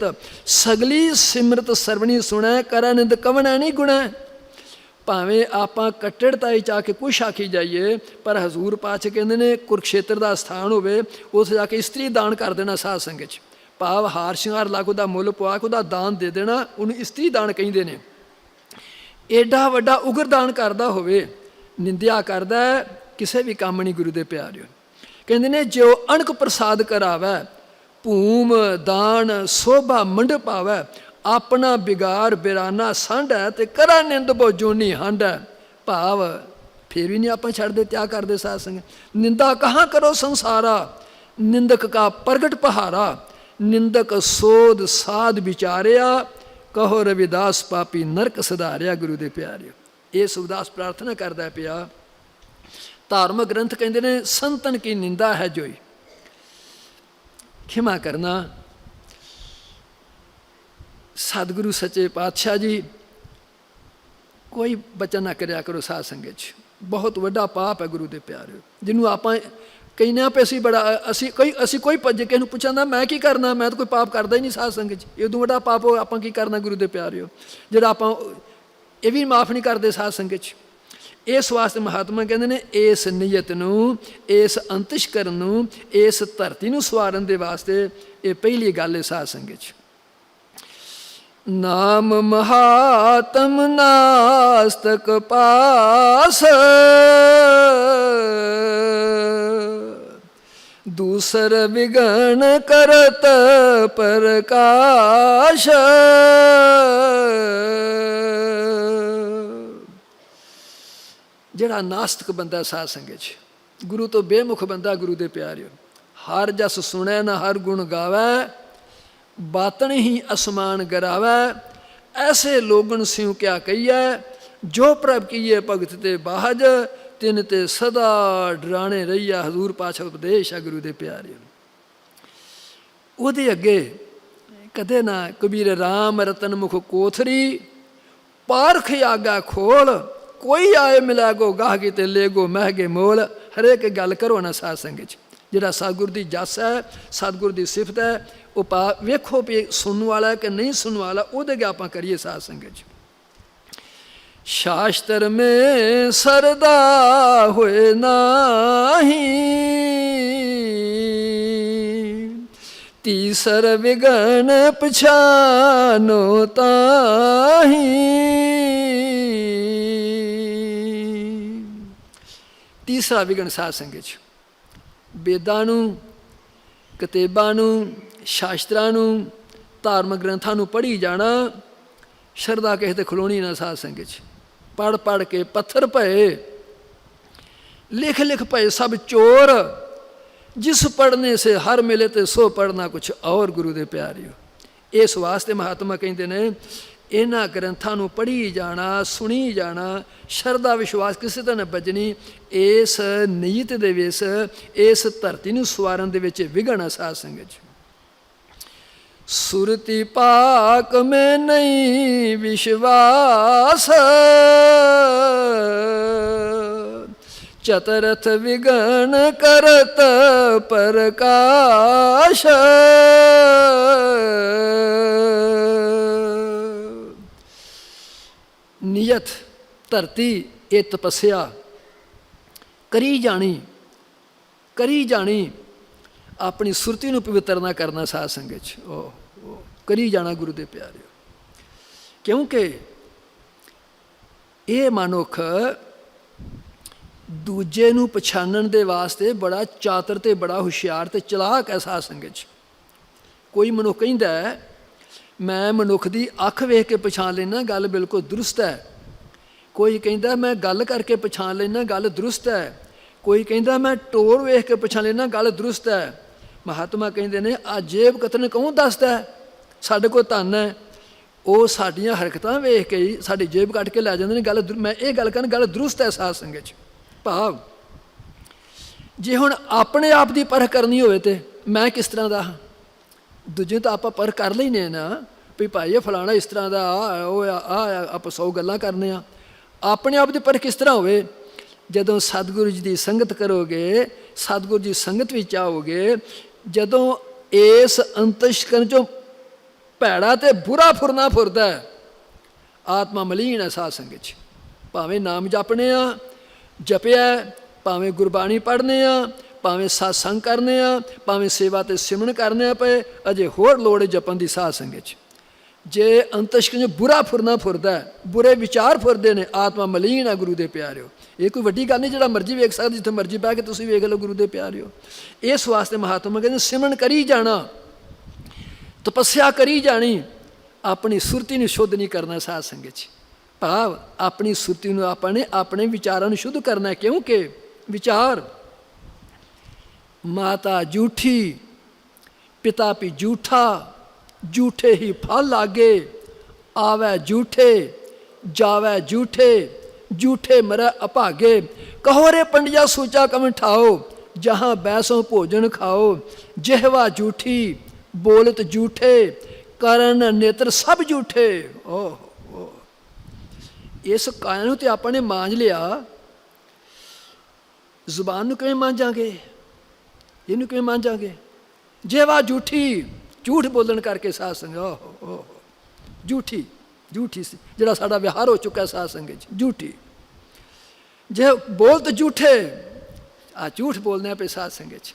सगली सिमरत सरवणी सुनै, करे निंद कवनै नहीं गुणै। भावें आपां कट्टड़ताई च आके कुछ आखी जाइए, पर हजूर पातशाह कहते ने कुरुक्षेत्र का स्थान होवे उत्थे जाके स्त्री दान कर देना। साध संगत भाव हार शिंगार लाख उहदा मुल पवा के उहदा दान दे देना, उन्हें स्त्री दान कहिंदे ने। एडा वड्डा उग्रदान करदा होवे, निंदिया करदा किसी भी काम नहीं गुरु दे प्यारे। कहते ने जो अणक प्रसाद करावै, भूम दान शोभा मंड पावै, अपना बिगार बिराना संड है तो करा निंद बोजोनी हंड है। भाव फिर भी नहीं आप छड़ते त्याग करते। साध संगत निंदा कहाँ करो संसारा, निंदक का प्रगट पहारा, निंदक सोध साध विचारिया, कहो रविदास पापी नरक सुधारिया। गुरु दे प्यारे ये सुखदास प्रार्थना करता पिया। धार्मिक ग्रंथ कहते ने संतन की निंदा है जोई। क्षमा करना सतगुरु सच्चे पातशाह जी, कोई बचन ना करया करो साध संगत च, बहुत वड्डा पाप है गुरु दे प्यारे। जिन्होंने आप कहने पे असी बड़ा असी कोई जे किसी पुछा मैं की करना, मैं तो कोई पाप करता ही नहीं साध संगत च, उदों वड्डा पाप हो आप की करना गुरु दे प्यारे हो, जिहड़ा आप ये भी माफ़ नहीं करते साध संगत च। इस वास्ते महात्मा कहते ने इस नीयत नूं, इस अंतशकरण नूं, इस धरती नूं सवारन दे वास्ते ये पहली गल है साध संगत च। नाम महात्म नास्तक पास, दूसर विघन करत प्रकाश। जिहड़ा नास्तिक बंदा साध संगत च, गुरु तो बेमुख बंदा गुरु दे प्यारे, हर जस सुनै ना हर गुण गावै, बातन ही आसमान गरावै, ऐसे लोगन स्यों क्या कहिए, जो प्रभ कीए भगत ते बाहज, तिन ते सदा डराने रहिया। हजूर पाछा उपदेश है गुरु दे प्यारे। ਉਹਦੇ ਅੱਗੇ ਕਦੇ ਨਾ ਕਬੀਰ ਰਾਮ ਰਤਨ ਮੁਖ ਕੋਥਰੀ, ਪਾਰਖ ਆਗਾ ਖੋਲ, ਕੋਈ ਆਏ ਮਿਲਾ ਗੋ ਗਾਹ ਕਿਤੇ ਲੈ ਗੋ ਮਹਿਗੇ ਮੋਲ। ਹਰੇਕ ਗੱਲ ਕਰੋ ਨਾ ਸਾਧ ਸੰਗਤ 'ਚ। ਜਿਹੜਾ ਸਤਿਗੁਰ ਦੀ ਜਸ ਹੈ, ਸਤਿਗੁਰ ਦੀ ਸਿਫਤ ਹੈ, ਉਹ ਵੇਖੋ ਵੀ ਸੁਣਨ ਵਾਲਾ ਕਿ ਨਹੀਂ ਸੁਣਨ ਵਾਲਾ, ਉਹਦੇ ਅੱਗੇ ਆਪਾਂ ਕਰੀਏ ਸਾਧ ਸੰਗਤ 'ਚ। शास्त्र में सरदा हुए नाही, तीसर विगन पछानो ताही। तीसरा विगन साध संगत च वेदां नूं, किताबां नूं, शास्त्रां नूं, धार्मिक ग्रंथां नूं पढ़ी जाना, शरदा किसे ते खलोनी ना साध संगत च। पढ़ पढ़ के पत्थर भये, लिख लिख भये सब चोर, जिस पढ़ने से हर मिले ते सो पढ़ना कुछ और। गुरु दे प्यारियो, इस वास्ते महात्मा कहते ने इन्हां ग्रंथां नूं पढ़ी जाना, सुनी जाना, शरदा विश्वास किसी तरह न बजनी। इस नीयत दे विच, इस धरती नूं सवारन दे विच विघन है साध संगत च। सुरति पाक में नहीं विश्वास, चतरथ विगन करत प्रकाश। नियत धरती ये तपस्या करी जानी, करी जानी, अपनी सुरती नूं पवित्र ना करना साध संगत च। करी जाना गुरु दे प्यारे। क्योंकि ये मनुख दूजे नूं पछाणन दे वास्ते बड़ा चातर ते बड़ा हुशियार ते चलाक है साध संगत च। कोई मनुख कहंदा है मैं मनुख दी अख वेख के पछाण लेना, गल बिल्कुल दुरुस्त है। कोई कहंदा मैं गल करके पछाण लेना, गल दुरुस्त है। कोई कहंदा मैं टोर वेख के पछाण लेना, गल दुरुस्त है। महात्मा कहते हैं आ जेब कतन कौन दसदा है साढ़े को धन है, वो साडियां हरकतां वेख के ही साडी जेब कट के लै जांदे ने। गल मैं ये गल करन, गल दुरुस्त है साध संगत च। भाव जे हुण अपने आप की परख करनी होवे ते मैं किस तरह दा, दूजे तो आपां परख कर लैने ना भी भाई ये फलाना इस तरह का आप 100 गल्लां करने आ। अपने आप की परख किस तरह होवे, जदों सतगुरु जी की संगत करोगे, सतगुरु जी संगत विच आओगे, जदों इस अंतशकरण चों भैड़ा ते बुरा फुरना फुरदा है, आत्मा मलीन है साध संगत च। भावें नाम जपने आ, जपिया, भावें गुरबाणी पढ़ने आ, भावें सत्संग करने आ, भावें सेवा ते सिमरन करने पे, अजे होर लोड़ जपन की साध संगत च। जे अंतशकरण चों बुरा फुरना फुरदा है, बुरे विचार फुरदे ने, आत्मा मलीन है गुरु दे प्यारिओ। ये कोई वड्डी गल नहीं, जिहड़ा मर्जी वेख सकदा, जिथे मर्जी बह के तुसीं वेख लो गुरु दे प्यारिओ। इस वास्ते महात्मा कहते सिमरन करी जाना, तपस्या करी जानी, अपनी सुरती नूं शुद्ध नहीं करना साध संगत च। भाव अपनी सुरती नूं अपने अपने विचारां नूं शुद्ध करना। क्योंकि विचार माता झूठी, पिता भी झूठा, झूठे ही फल लागे, आवे झूठे जावे झूठे, झूठे मरै अभागे। कहो रे पंडिया सूचा कम ठाओ, जहाँ बैसों भोजन खाओ। जिहवा झूठी बोलत झूठे, करन नेत्र सब झूठे। ओह इस काया नूं ते आपां ने मांज लिया, जुबान नूं किवें मांजांगे, इहनूं किवें मांजांगे। जिहवा झूठी, झूठ बोलन करके साध संगत झूठी, झूठी जिहड़ा साडा विहार हो चुका है साध संगत झूठी। जे बोल तो झूठे, आ झूठ बोलने पे साध संगत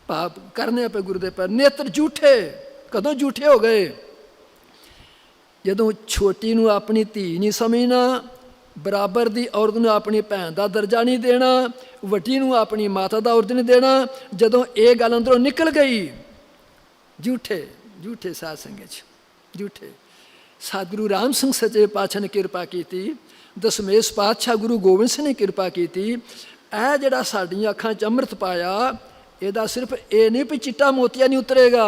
पाप करने पे गुरु दे पर। नेत्र झूठे, कदों झूठे हो गए, जदों छोटी नूं अपनी धी नहीं समझना, बराबर दी औरत नूं अपनी भैन का दर्जा नहीं देना, वड्डी नूं अपनी माता का औरत नहीं देना। जदों ये गल अंदरों निकल गई, झूठे झूठे साध संगत झूठे। सतगुरु राम सिंह सच्चे पातशाह ने किरपा की, दशमेश पातशाह गुरु गोबिंद सिंह ने किरपा की। यह जिहड़ा साडियां अखां च अमृत पाया, इहदा सिर्फ ये नहीं भी चिट्टा मोतिया नहीं उतरेगा,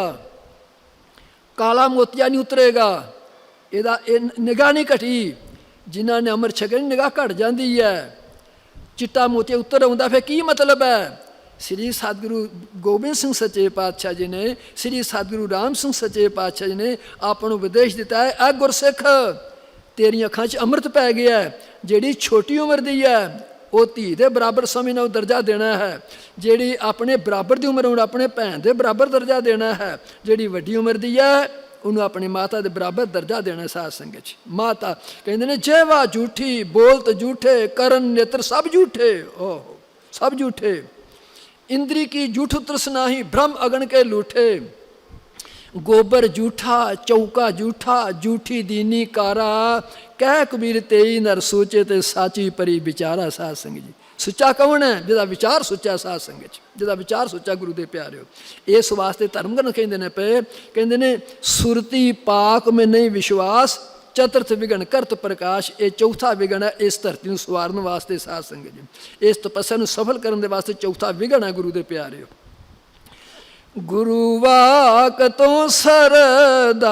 ਕਾਲਾ ਮੋਤੀਆ ਨਹੀਂ ਉਤਰੇਗਾ, ਇਹਦਾ ਇਹ ਨਿਗਾਹ ਨਹੀਂ ਘਟੀ। ਜਿਨ੍ਹਾਂ ਨੇ ਅੰਮ੍ਰਿਤ ਛਕਿਆ ਨਿਗਾਹ ਘਟ ਜਾਂਦੀ ਹੈ, ਚਿੱਟਾ ਮੋਤੀਆ ਉੱਤਰ ਆਉਂਦਾ। ਫਿਰ ਕੀ ਮਤਲਬ ਹੈ? ਸ੍ਰੀ ਸਤਿਗੁਰੂ ਗੋਬਿੰਦ ਸਿੰਘ ਸੱਚੇ ਪਾਤਸ਼ਾਹ ਜੀ ਨੇ, ਸ੍ਰੀ ਸਤਿਗੁਰੂ ਰਾਮ ਸਿੰਘ ਸੱਚੇ ਪਾਤਸ਼ਾਹ ਜੀ ਨੇ ਆਪਾਂ ਨੂੰ ਉਪਦੇਸ਼ ਦਿੱਤਾ ਹੈ, ਆ ਗੁਰਸਿੱਖ ਤੇਰੀਆਂ ਅੱਖਾਂ 'ਚ ਅੰਮ੍ਰਿਤ ਪੈ ਗਿਆ। ਜਿਹੜੀ ਛੋਟੀ ਉਮਰ ਦੀ ਹੈ ਉਹ ਧੀ ਦੇ ਬਰਾਬਰ ਸਮੇਂ ਨਾਲ ਦਰਜਾ ਦੇਣਾ ਹੈ। ਜਿਹੜੀ ਆਪਣੇ ਬਰਾਬਰ ਦੀ ਉਮਰ ਉਹਨੂੰ ਆਪਣੇ ਭੈਣ ਦੇ ਬਰਾਬਰ ਦਰਜਾ ਦੇਣਾ ਹੈ। ਜਿਹੜੀ ਵੱਡੀ ਉਮਰ ਦੀ ਹੈ ਉਹਨੂੰ ਆਪਣੀ ਮਾਤਾ ਦੇ ਬਰਾਬਰ ਦਰਜਾ ਦੇਣਾ। ਸਾਧ ਸੰਗਤ 'ਚ ਮਾਤਾ ਕਹਿੰਦੇ ਨੇ ਜੇਵਾ ਝੂਠੀ, ਬੋਲਤ ਝੂਠੇ, ਕਰਨ ਨੇਤਰ ਸਭ ਝੂਠੇ। ਓਹ ਸਭ ਝੂਠੇ। इंद्री की झूठ तृष्णाही, भ्रम अगन के लूठे। गोबर झूठा, चौका झूठा, झूठी दीनी कारा। कह कबीर तेई नर सोचे ते साची परी विचारा। साध संगत जी सुच्चा कौन है? जिहदा विचार सुच्चा। साध संगत जी जिहदा विचार सुच्चा। गुरु दे प्यारे इस वास्ते धर्म ग्रंथ कहते हैं पे, कहते हैं सुरती पाक में नहीं विश्वास, चतुर्थ विघन करत प्रकाश। ये चौथा विघन है इस धरती को सवारन वास्ते। साध संगत जी इस तपस्या को सफल करने वास्ते चौथा विघन है। गुरु दे प्यारे गुरु वाक तो सरदाहीन,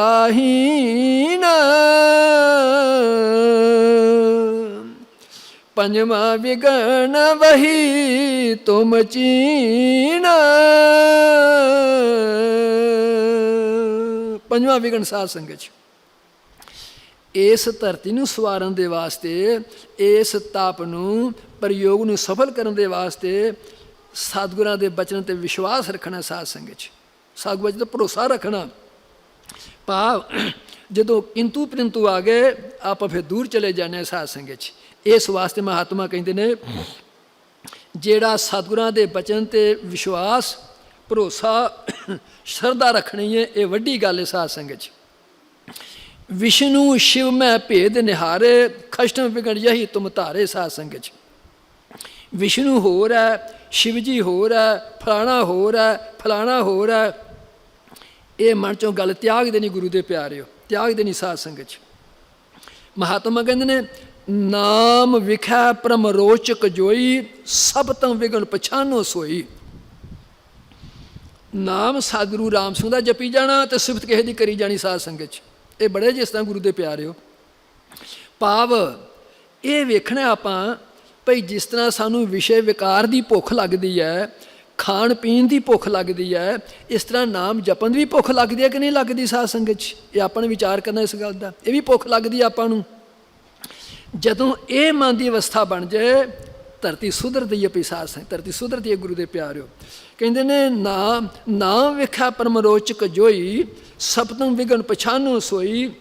पंजवा विघन वही तुम चीन। पंजवा विघन साध संगत जी इस धरती ਨੂੰ ਸਵਾਰਨ ਦੇ ਵਾਸਤੇ, ਇਸ ਤਾਪ ਨੂੰ ਪ੍ਰਯੋਗ ਨੂੰ ਸਫਲ ਕਰਨ ਦੇ ਵਾਸਤੇ ਸਤਿਗੁਰਾਂ ਦੇ ਬਚਨ ਤੇ ਵਿਸ਼ਵਾਸ ਰੱਖਣਾ। ਸਾਧ ਸੰਗਤ 'ਚ ਸਤਿਗੁਰਾਂ 'ਤੇ ਭਰੋਸਾ ਰੱਖਣਾ। ਭਾਵ ਜਦੋਂ ਕਿੰਤੂ ਪਰੰਤੂ ਆ ਗਏ ਆਪਾਂ ਫਿਰ ਦੂਰ ਚਲੇ ਜਾਂਦੇ ਹਾਂ। ਸਾਧ ਸੰਗਤ 'ਚ ਇਸ ਵਾਸਤੇ ਮਹਾਤਮਾ ਕਹਿੰਦੇ ਨੇ ਜਿਹੜਾ ਸਤਿਗੁਰਾਂ ਦੇ ਬਚਨ ਤੇ ਵਿਸ਼ਵਾਸ, ਭਰੋਸਾ, ਸ਼ਰਧਾ ਰੱਖਣੀ ਹੈ, ਇਹ ਵੱਡੀ ਗੱਲ ਹੈ। ਸਾਧ ਸੰਗਤ 'ਚ विष्णु शिव में भेद निहारे, खष्टम विघन यही तुम धारे। साध संगत विष्णु हो रहा है, शिव जी हो रहा है, फलाना हो रहा है, फलाना हो रहा है। ये मन चों गल त्याग देनी। गुरु दे प्यारे त्याग देनी। साध संगत महात्मा कहते ने नाम विखै परम रोचक जोई, सब तम विघन पछानो सोई। नाम सतगुरु राम सिंह दा जपी जाना ते सिफत किसी दी करी जानी। साध संगत ਇਹ ਬੜੇ ਜਿਸ ਤਰ੍ਹਾਂ ਗੁਰੂ ਦੇ ਪਿਆਰਿਓ ਭਾਵ ਇਹ ਵੇਖਣਾ ਆਪਾਂ ਭਈ ਜਿਸ ਤਰ੍ਹਾਂ ਸਾਨੂੰ ਵਿਸ਼ੇ ਵਿਕਾਰ ਦੀ ਭੁੱਖ ਲੱਗਦੀ ਹੈ, ਖਾਣ ਪੀਣ ਦੀ ਭੁੱਖ ਲੱਗਦੀ ਹੈ, ਇਸ ਤਰ੍ਹਾਂ ਨਾਮ ਜਪਣ ਦੀ ਵੀ ਭੁੱਖ ਲੱਗਦੀ ਹੈ ਕਿ ਨਹੀਂ ਲੱਗਦੀ। ਸਾਧ ਸੰਗਤ 'ਚ ਇਹ ਆਪਾਂ ਨੂੰ ਵਿਚਾਰ ਕਰਨਾ ਇਸ ਗੱਲ ਦਾ। ਇਹ ਵੀ ਭੁੱਖ ਲੱਗਦੀ ਹੈ ਆਪਾਂ ਨੂੰ। ਜਦੋਂ ਇਹ ਮਨ ਦੀ ਅਵਸਥਾ ਬਣ ਜਾਏ ਧਰਤੀ ਸੁਧਰਦੀ ਹੈ। ਸਾਧ ਸੰਗਤ ਧਰਤੀ ਸੁਧਰਦੀ ਹੈ। ਗੁਰੂ ਦੇ ਪਿਆਰਿਓ ਕਹਿੰਦੇ ਨੇ ਨਾਮ ਵੇਖਿਆ ਪਰਮ ਰੋਚਕ ਜੋਈ, ਸਪਤਮ ਵਿਘਨ ਪਛਾਨੋ ਸੋਈ।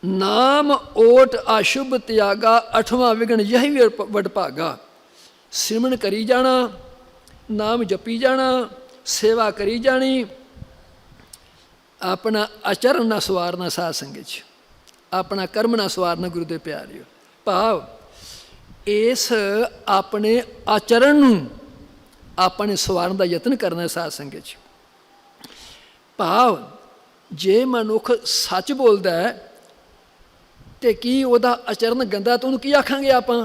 ਨਾਮ ਓਟ ਅਸ਼ੁਭ ਤਿਆਗਾ, ਅਠਵਾਂ ਵਿਘਨ ਯਹੀ ਵਡਭਾਗਾ। ਸਿਮਰਨ ਕਰੀ ਜਾਣਾ, ਨਾਮ ਜਪੀ ਜਾਣਾ, ਸੇਵਾ ਕਰੀ ਜਾਣੀ, ਆਪਣਾ ਆਚਰਨ ਨਾ ਸਵਾਰਨਾ। ਸਾਧ ਸੰਗਤ 'ਚ ਆਪਣਾ ਕਰਮ ਨਾ ਸਵਾਰਨਾ। ਗੁਰੂ ਦੇ ਪਿਆਰਿਓ ਭਾਵ ਇਸ ਆਪਣੇ ਆਚਰਨ ਨੂੰ ਆਪਣੇ ਸਵਾਰਨ ਦਾ ਯਤਨ ਕਰਨਾ। ਸਾਧ ਸੰਗਤ 'ਚ ਭਾਵ ਜੇ ਮਨੁੱਖ ਸੱਚ ਬੋਲਦਾ ਹੈ ਤੇ ਕੀ ਉਹਦਾ ਆਚਰਨ ਗੰਦਾ ਤਾਂ ਉਹਨੂੰ ਕੀ ਆਖਾਂਗੇ ਆਪਾਂ?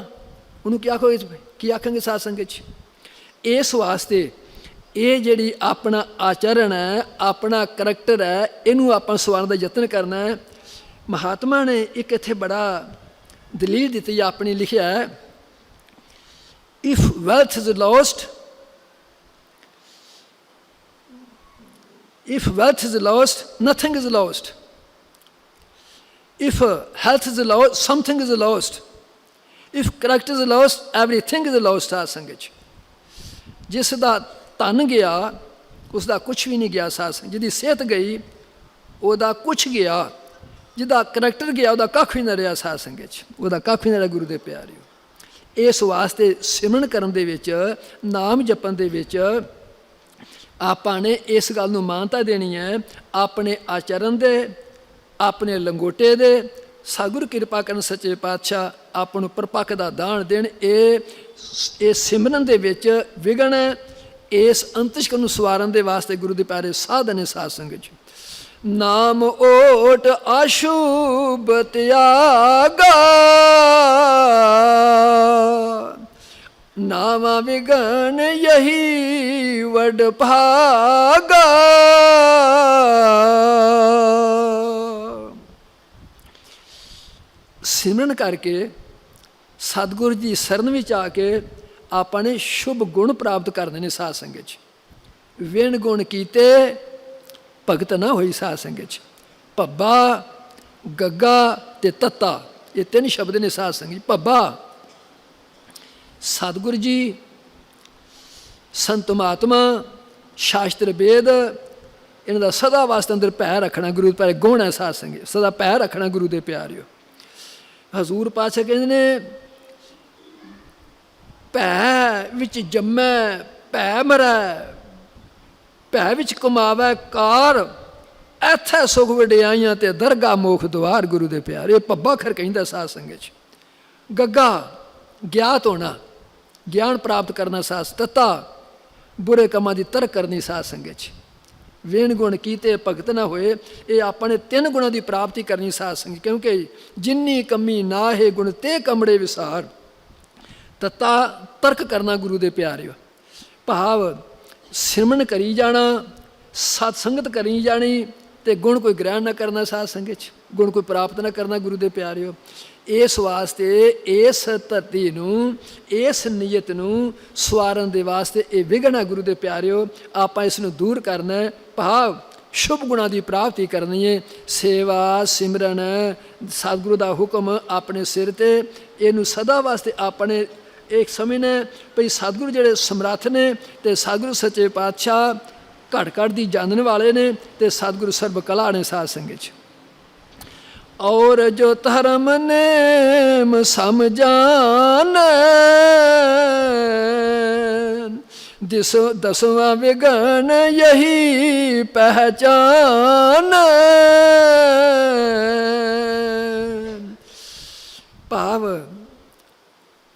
ਉਹਨੂੰ ਕੀ ਆਖਾਂਗੇ? ਸਾਧ ਸੰਗਤ 'ਚ ਇਸ ਵਾਸਤੇ ਇਹ ਜਿਹੜੀ ਆਪਣਾ ਆਚਰਨ ਹੈ, ਆਪਣਾ ਕਰੈਕਟਰ ਹੈ, ਇਹਨੂੰ ਆਪਾਂ ਸਵਾਰਨ ਦਾ ਯਤਨ ਕਰਨਾ ਹੈ। ਮਹਾਤਮਾ ਨੇ ਇੱਕ ਇੱਥੇ ਬੜਾ ਦਲੀਲ ਦਿੱਤੀ ਆਪਣੀ ਲਿਖਿਆ ਹੈ, if wealth is lost, if wealth is lost, nothing is lost. If health is lost, something is lost. If character is lost, everything is lost। ਸਾਧ ਸੰਗਤ ਜਿਸ ਦਾ ਧਨ ਗਿਆ ਉਸ ਦਾ ਕੁਛ ਵੀ ਨਹੀਂ ਗਿਆ। ਸਾਧ ਸੰਗਤ ਜਿਹਦੀ ਸਿਹਤ ਗਈ ਉਹਦਾ ਕੁਛ ਗਿਆ, ਜਿਹਦਾ ਕਰੈਕਟਰ ਗਿਆ ਉਹਦਾ ਕੱਖ ਵੀ ਨਾ ਰਿਹਾ। ਸਾਧ ਸੰਗਤ ਉਹਦਾ ਕੱਖ ਵੀ ਨਾ ਰਿਹਾ। ਗੁਰੂ ਦੇ ਪਿਆਰਿਓ ਇਸ ਵਾਸਤੇ ਸਿਮਰਨ ਕਰਨ ਦੇ ਵਿੱਚ, ਨਾਮ ਜਪਣ ਦੇ ਵਿੱਚ ਆਪਾਂ ਨੇ ਇਸ ਗੱਲ ਨੂੰ ਮਾਨਤਾ ਦੇਣੀ ਹੈ ਆਪਣੇ ਆਚਰਨ ਦੇ, ਆਪਣੇ ਲੰਗੋਟੇ ਦੇ। ਸਤਿਗੁਰੂ ਕਿਰਪਾ ਕਰਨ ਸੱਚੇ ਪਾਤਸ਼ਾਹ ਆਪਾਂ ਨੂੰ ਪਰਪੱਕ ਦਾ ਦਾਨ ਦੇਣ। ਇਹ ਸਿਮਰਨ ਦੇ ਵਿੱਚ ਵਿਘਨ ਹੈ। ਇਸ ਅੰਤਿਸ਼ਕ ਨੂੰ ਸਵਾਰਨ ਦੇ ਵਾਸਤੇ ਗੁਰੂ ਦੇ ਪਿਆਰੇ ਸਾਧਨ ਹੈ। ਸਾਧ ਸੰਗਤ ਜੀ ਨਾਮ ਓਟ ਅਸ਼ੁਭ ਤਿਆਗਾ, नावा विघन यही वड भागा। सिमरन करके सतगुरु जी शरण विच आके आपने शुभ गुण प्राप्त करते हैं। साध संगत च विण गुण कीते भगत ना होई। साध संगत च भब्बा, गग्गा ते तत्ता, ये तीन शब्द ने साध संगत। भब्बा सतगुरु जी, संत महात्मा, शास्त्र वेद, इन्हों सदा वास्ते अंदर पैर रखना गुरु के प्यारे गुण है। साध संगत सदा पैर रखना गुरु के प्यारिओ। हजूर पातशाह कहते ने भै विच जम्मै भै मरै, भै विच कमावै कार, इत्थै सुख वडियाइयां ते दरगाह मोख द्वार। गुरु के प्यारे भब्बा खर कहंदा साध संगत च। गग्गा ज्ञात होना, ज्ञान प्राप्त करना। साध तत्ता बुरे कामां दी तरक करनी। साध संगत च वेण गुण कीते भगत ना होए, ये अपने तीन गुणों की प्राप्ति करनी। साध संगत क्योंकि जिन्नी कमी ना है गुण ते कमड़े विसार। तत्ता तर्क करना गुरु के प्यारे भाव सिमरन करी जाना, सत्संगत करी जानी ते गुण कोई ग्रहण ना करना। साध संगत गुण कोई प्राप्त ना करना गुरु के प्यारे। इस वास्ते इस धरती नूं इस नीयत नूं सवारन दे वास्ते ये विघन है गुरु के प्यारिओ। आपां इस नूं दूर करना है। भाव शुभ गुणों की प्राप्ति करनी है। सेवा सिमरन सतगुरु का हुक्म अपने सिर ते, इनू सदा वास्ते अपने एक समझना भई सतगुरु जिहड़े समर्थ ने ते सतगुरु सच्चे पातशाह घट घट दी जानने वाले ने ते सतगुरु सर्ब कला ने। साध संगत और जो धर्म नेम समझान, दसवां विघन यही पहचान। भाव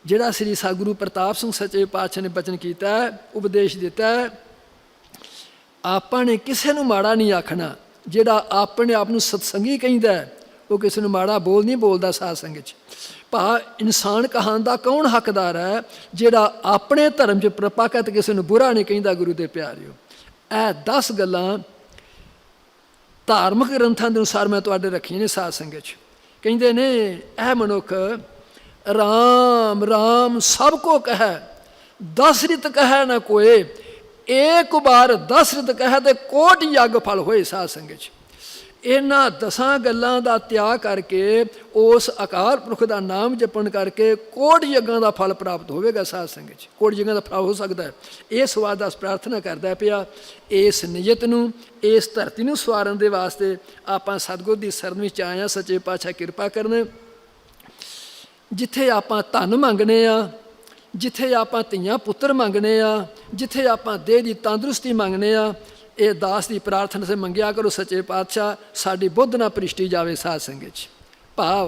जिहड़ा श्री सतगुरु प्रताप सिंह सच्चे पातशाह ने बचन किया, उपदेश दिता, आपने किसी नूं माड़ा नहीं आखना। जिहड़ा अपने आप नूं सतसंगी कहंदा है वो किसी नूं माड़ा बोल नहीं बोलता। साध संगत भा इंसान कहान का कौन हकदार है जिहड़ा अपने धर्म च प्रपाकत किसी नूं बुरा नहीं कहंदा। गुरु के प्यारिओ ए 10 गल्लां धार्मिक ग्रंथां दे अनुसार मैं तुहाडे रखीआं ने। साध संगत कहंदे ने ए मनुख राम राम सब को कहे, 10 रित कहे ना कोई, एक बार 10 रित कहे तो कोट यज्ञ फल होए। साध संगत इन्हां 10 गल्लां दा त्याग करके उस अकाल पुरख का नाम जपन करके कोट यज्ञां का फल प्राप्त होगा। साध संगत कोट यज्ञां का फल हो सकता है। इस वाद अस प्रार्थना करता पिया इस नीयत नूं इस धरती नूं सवारन दे वास्ते आपां सतगुर दी शरण विच आए हां। सच्चे पातशाह किरपा करन। जिथे आपां धन मंगने आ, जिथे आपां धीआं पुत्तर मंगने आ, जिथे आपां देह दी तंदुरुस्ती मंगने आ, ये दास की प्रार्थना से मंगिया करो सच्चे पातशाह साड़ी बुद्ध ना परिष्टी जाए। साध संगत भाव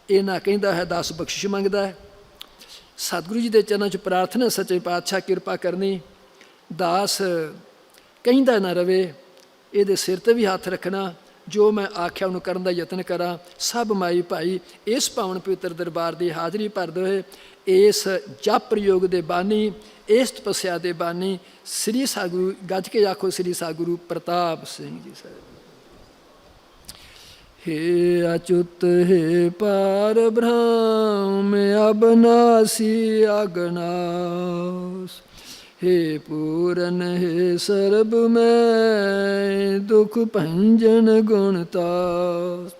ये ना कहता है दास बख्शिश मंगता है। सतगुरु जी के चरणों च प्रार्थना सच्चे पातशाह किरपा करनी। दास कहता ना रवे, ये सिर ते भी हाथ रखना, जो मैं आख्या उन्होंने करने का यत्न करा। सब माई भाई इस पावन पवित्र दरबार की हाज़री भरते हुए इस जप प्रयोग के बानी, इस तपस्या के बानी श्री सतगुरु गज के आखो श्री सतगुरु प्रताप सिंह जी साहब। हे अच्युत हे पार ब्रह्म अबनासी अगनास, हे पूरन हे सर्ब में दुख भंजन गुणतास,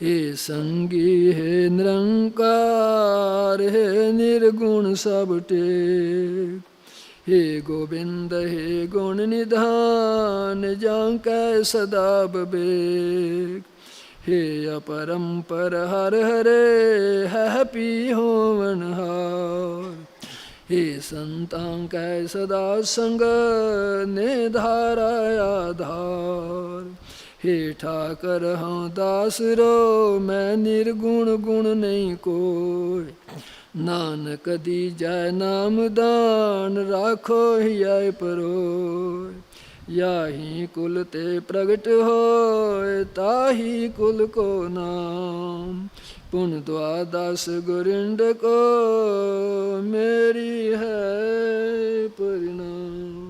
हे संगी हे निरंकार हे निर्गुण सब टेक, हे गोविंद हे गुण निधान जांकै सदा विवेक, हे अपरंपर हर हरे है पी होवनहार, हे संतां कै सदा संग ने धारा आधार, हे ठाकर हाँ दास रो मैं निर्गुण गुण नहीं कोय, नानक दीजै नाम दान राखो हिय परोय, याही कुल ते प्रगट होय ताही कुल को नाम, पुन द्वादश गुरिंड को मेरी है परिणाम।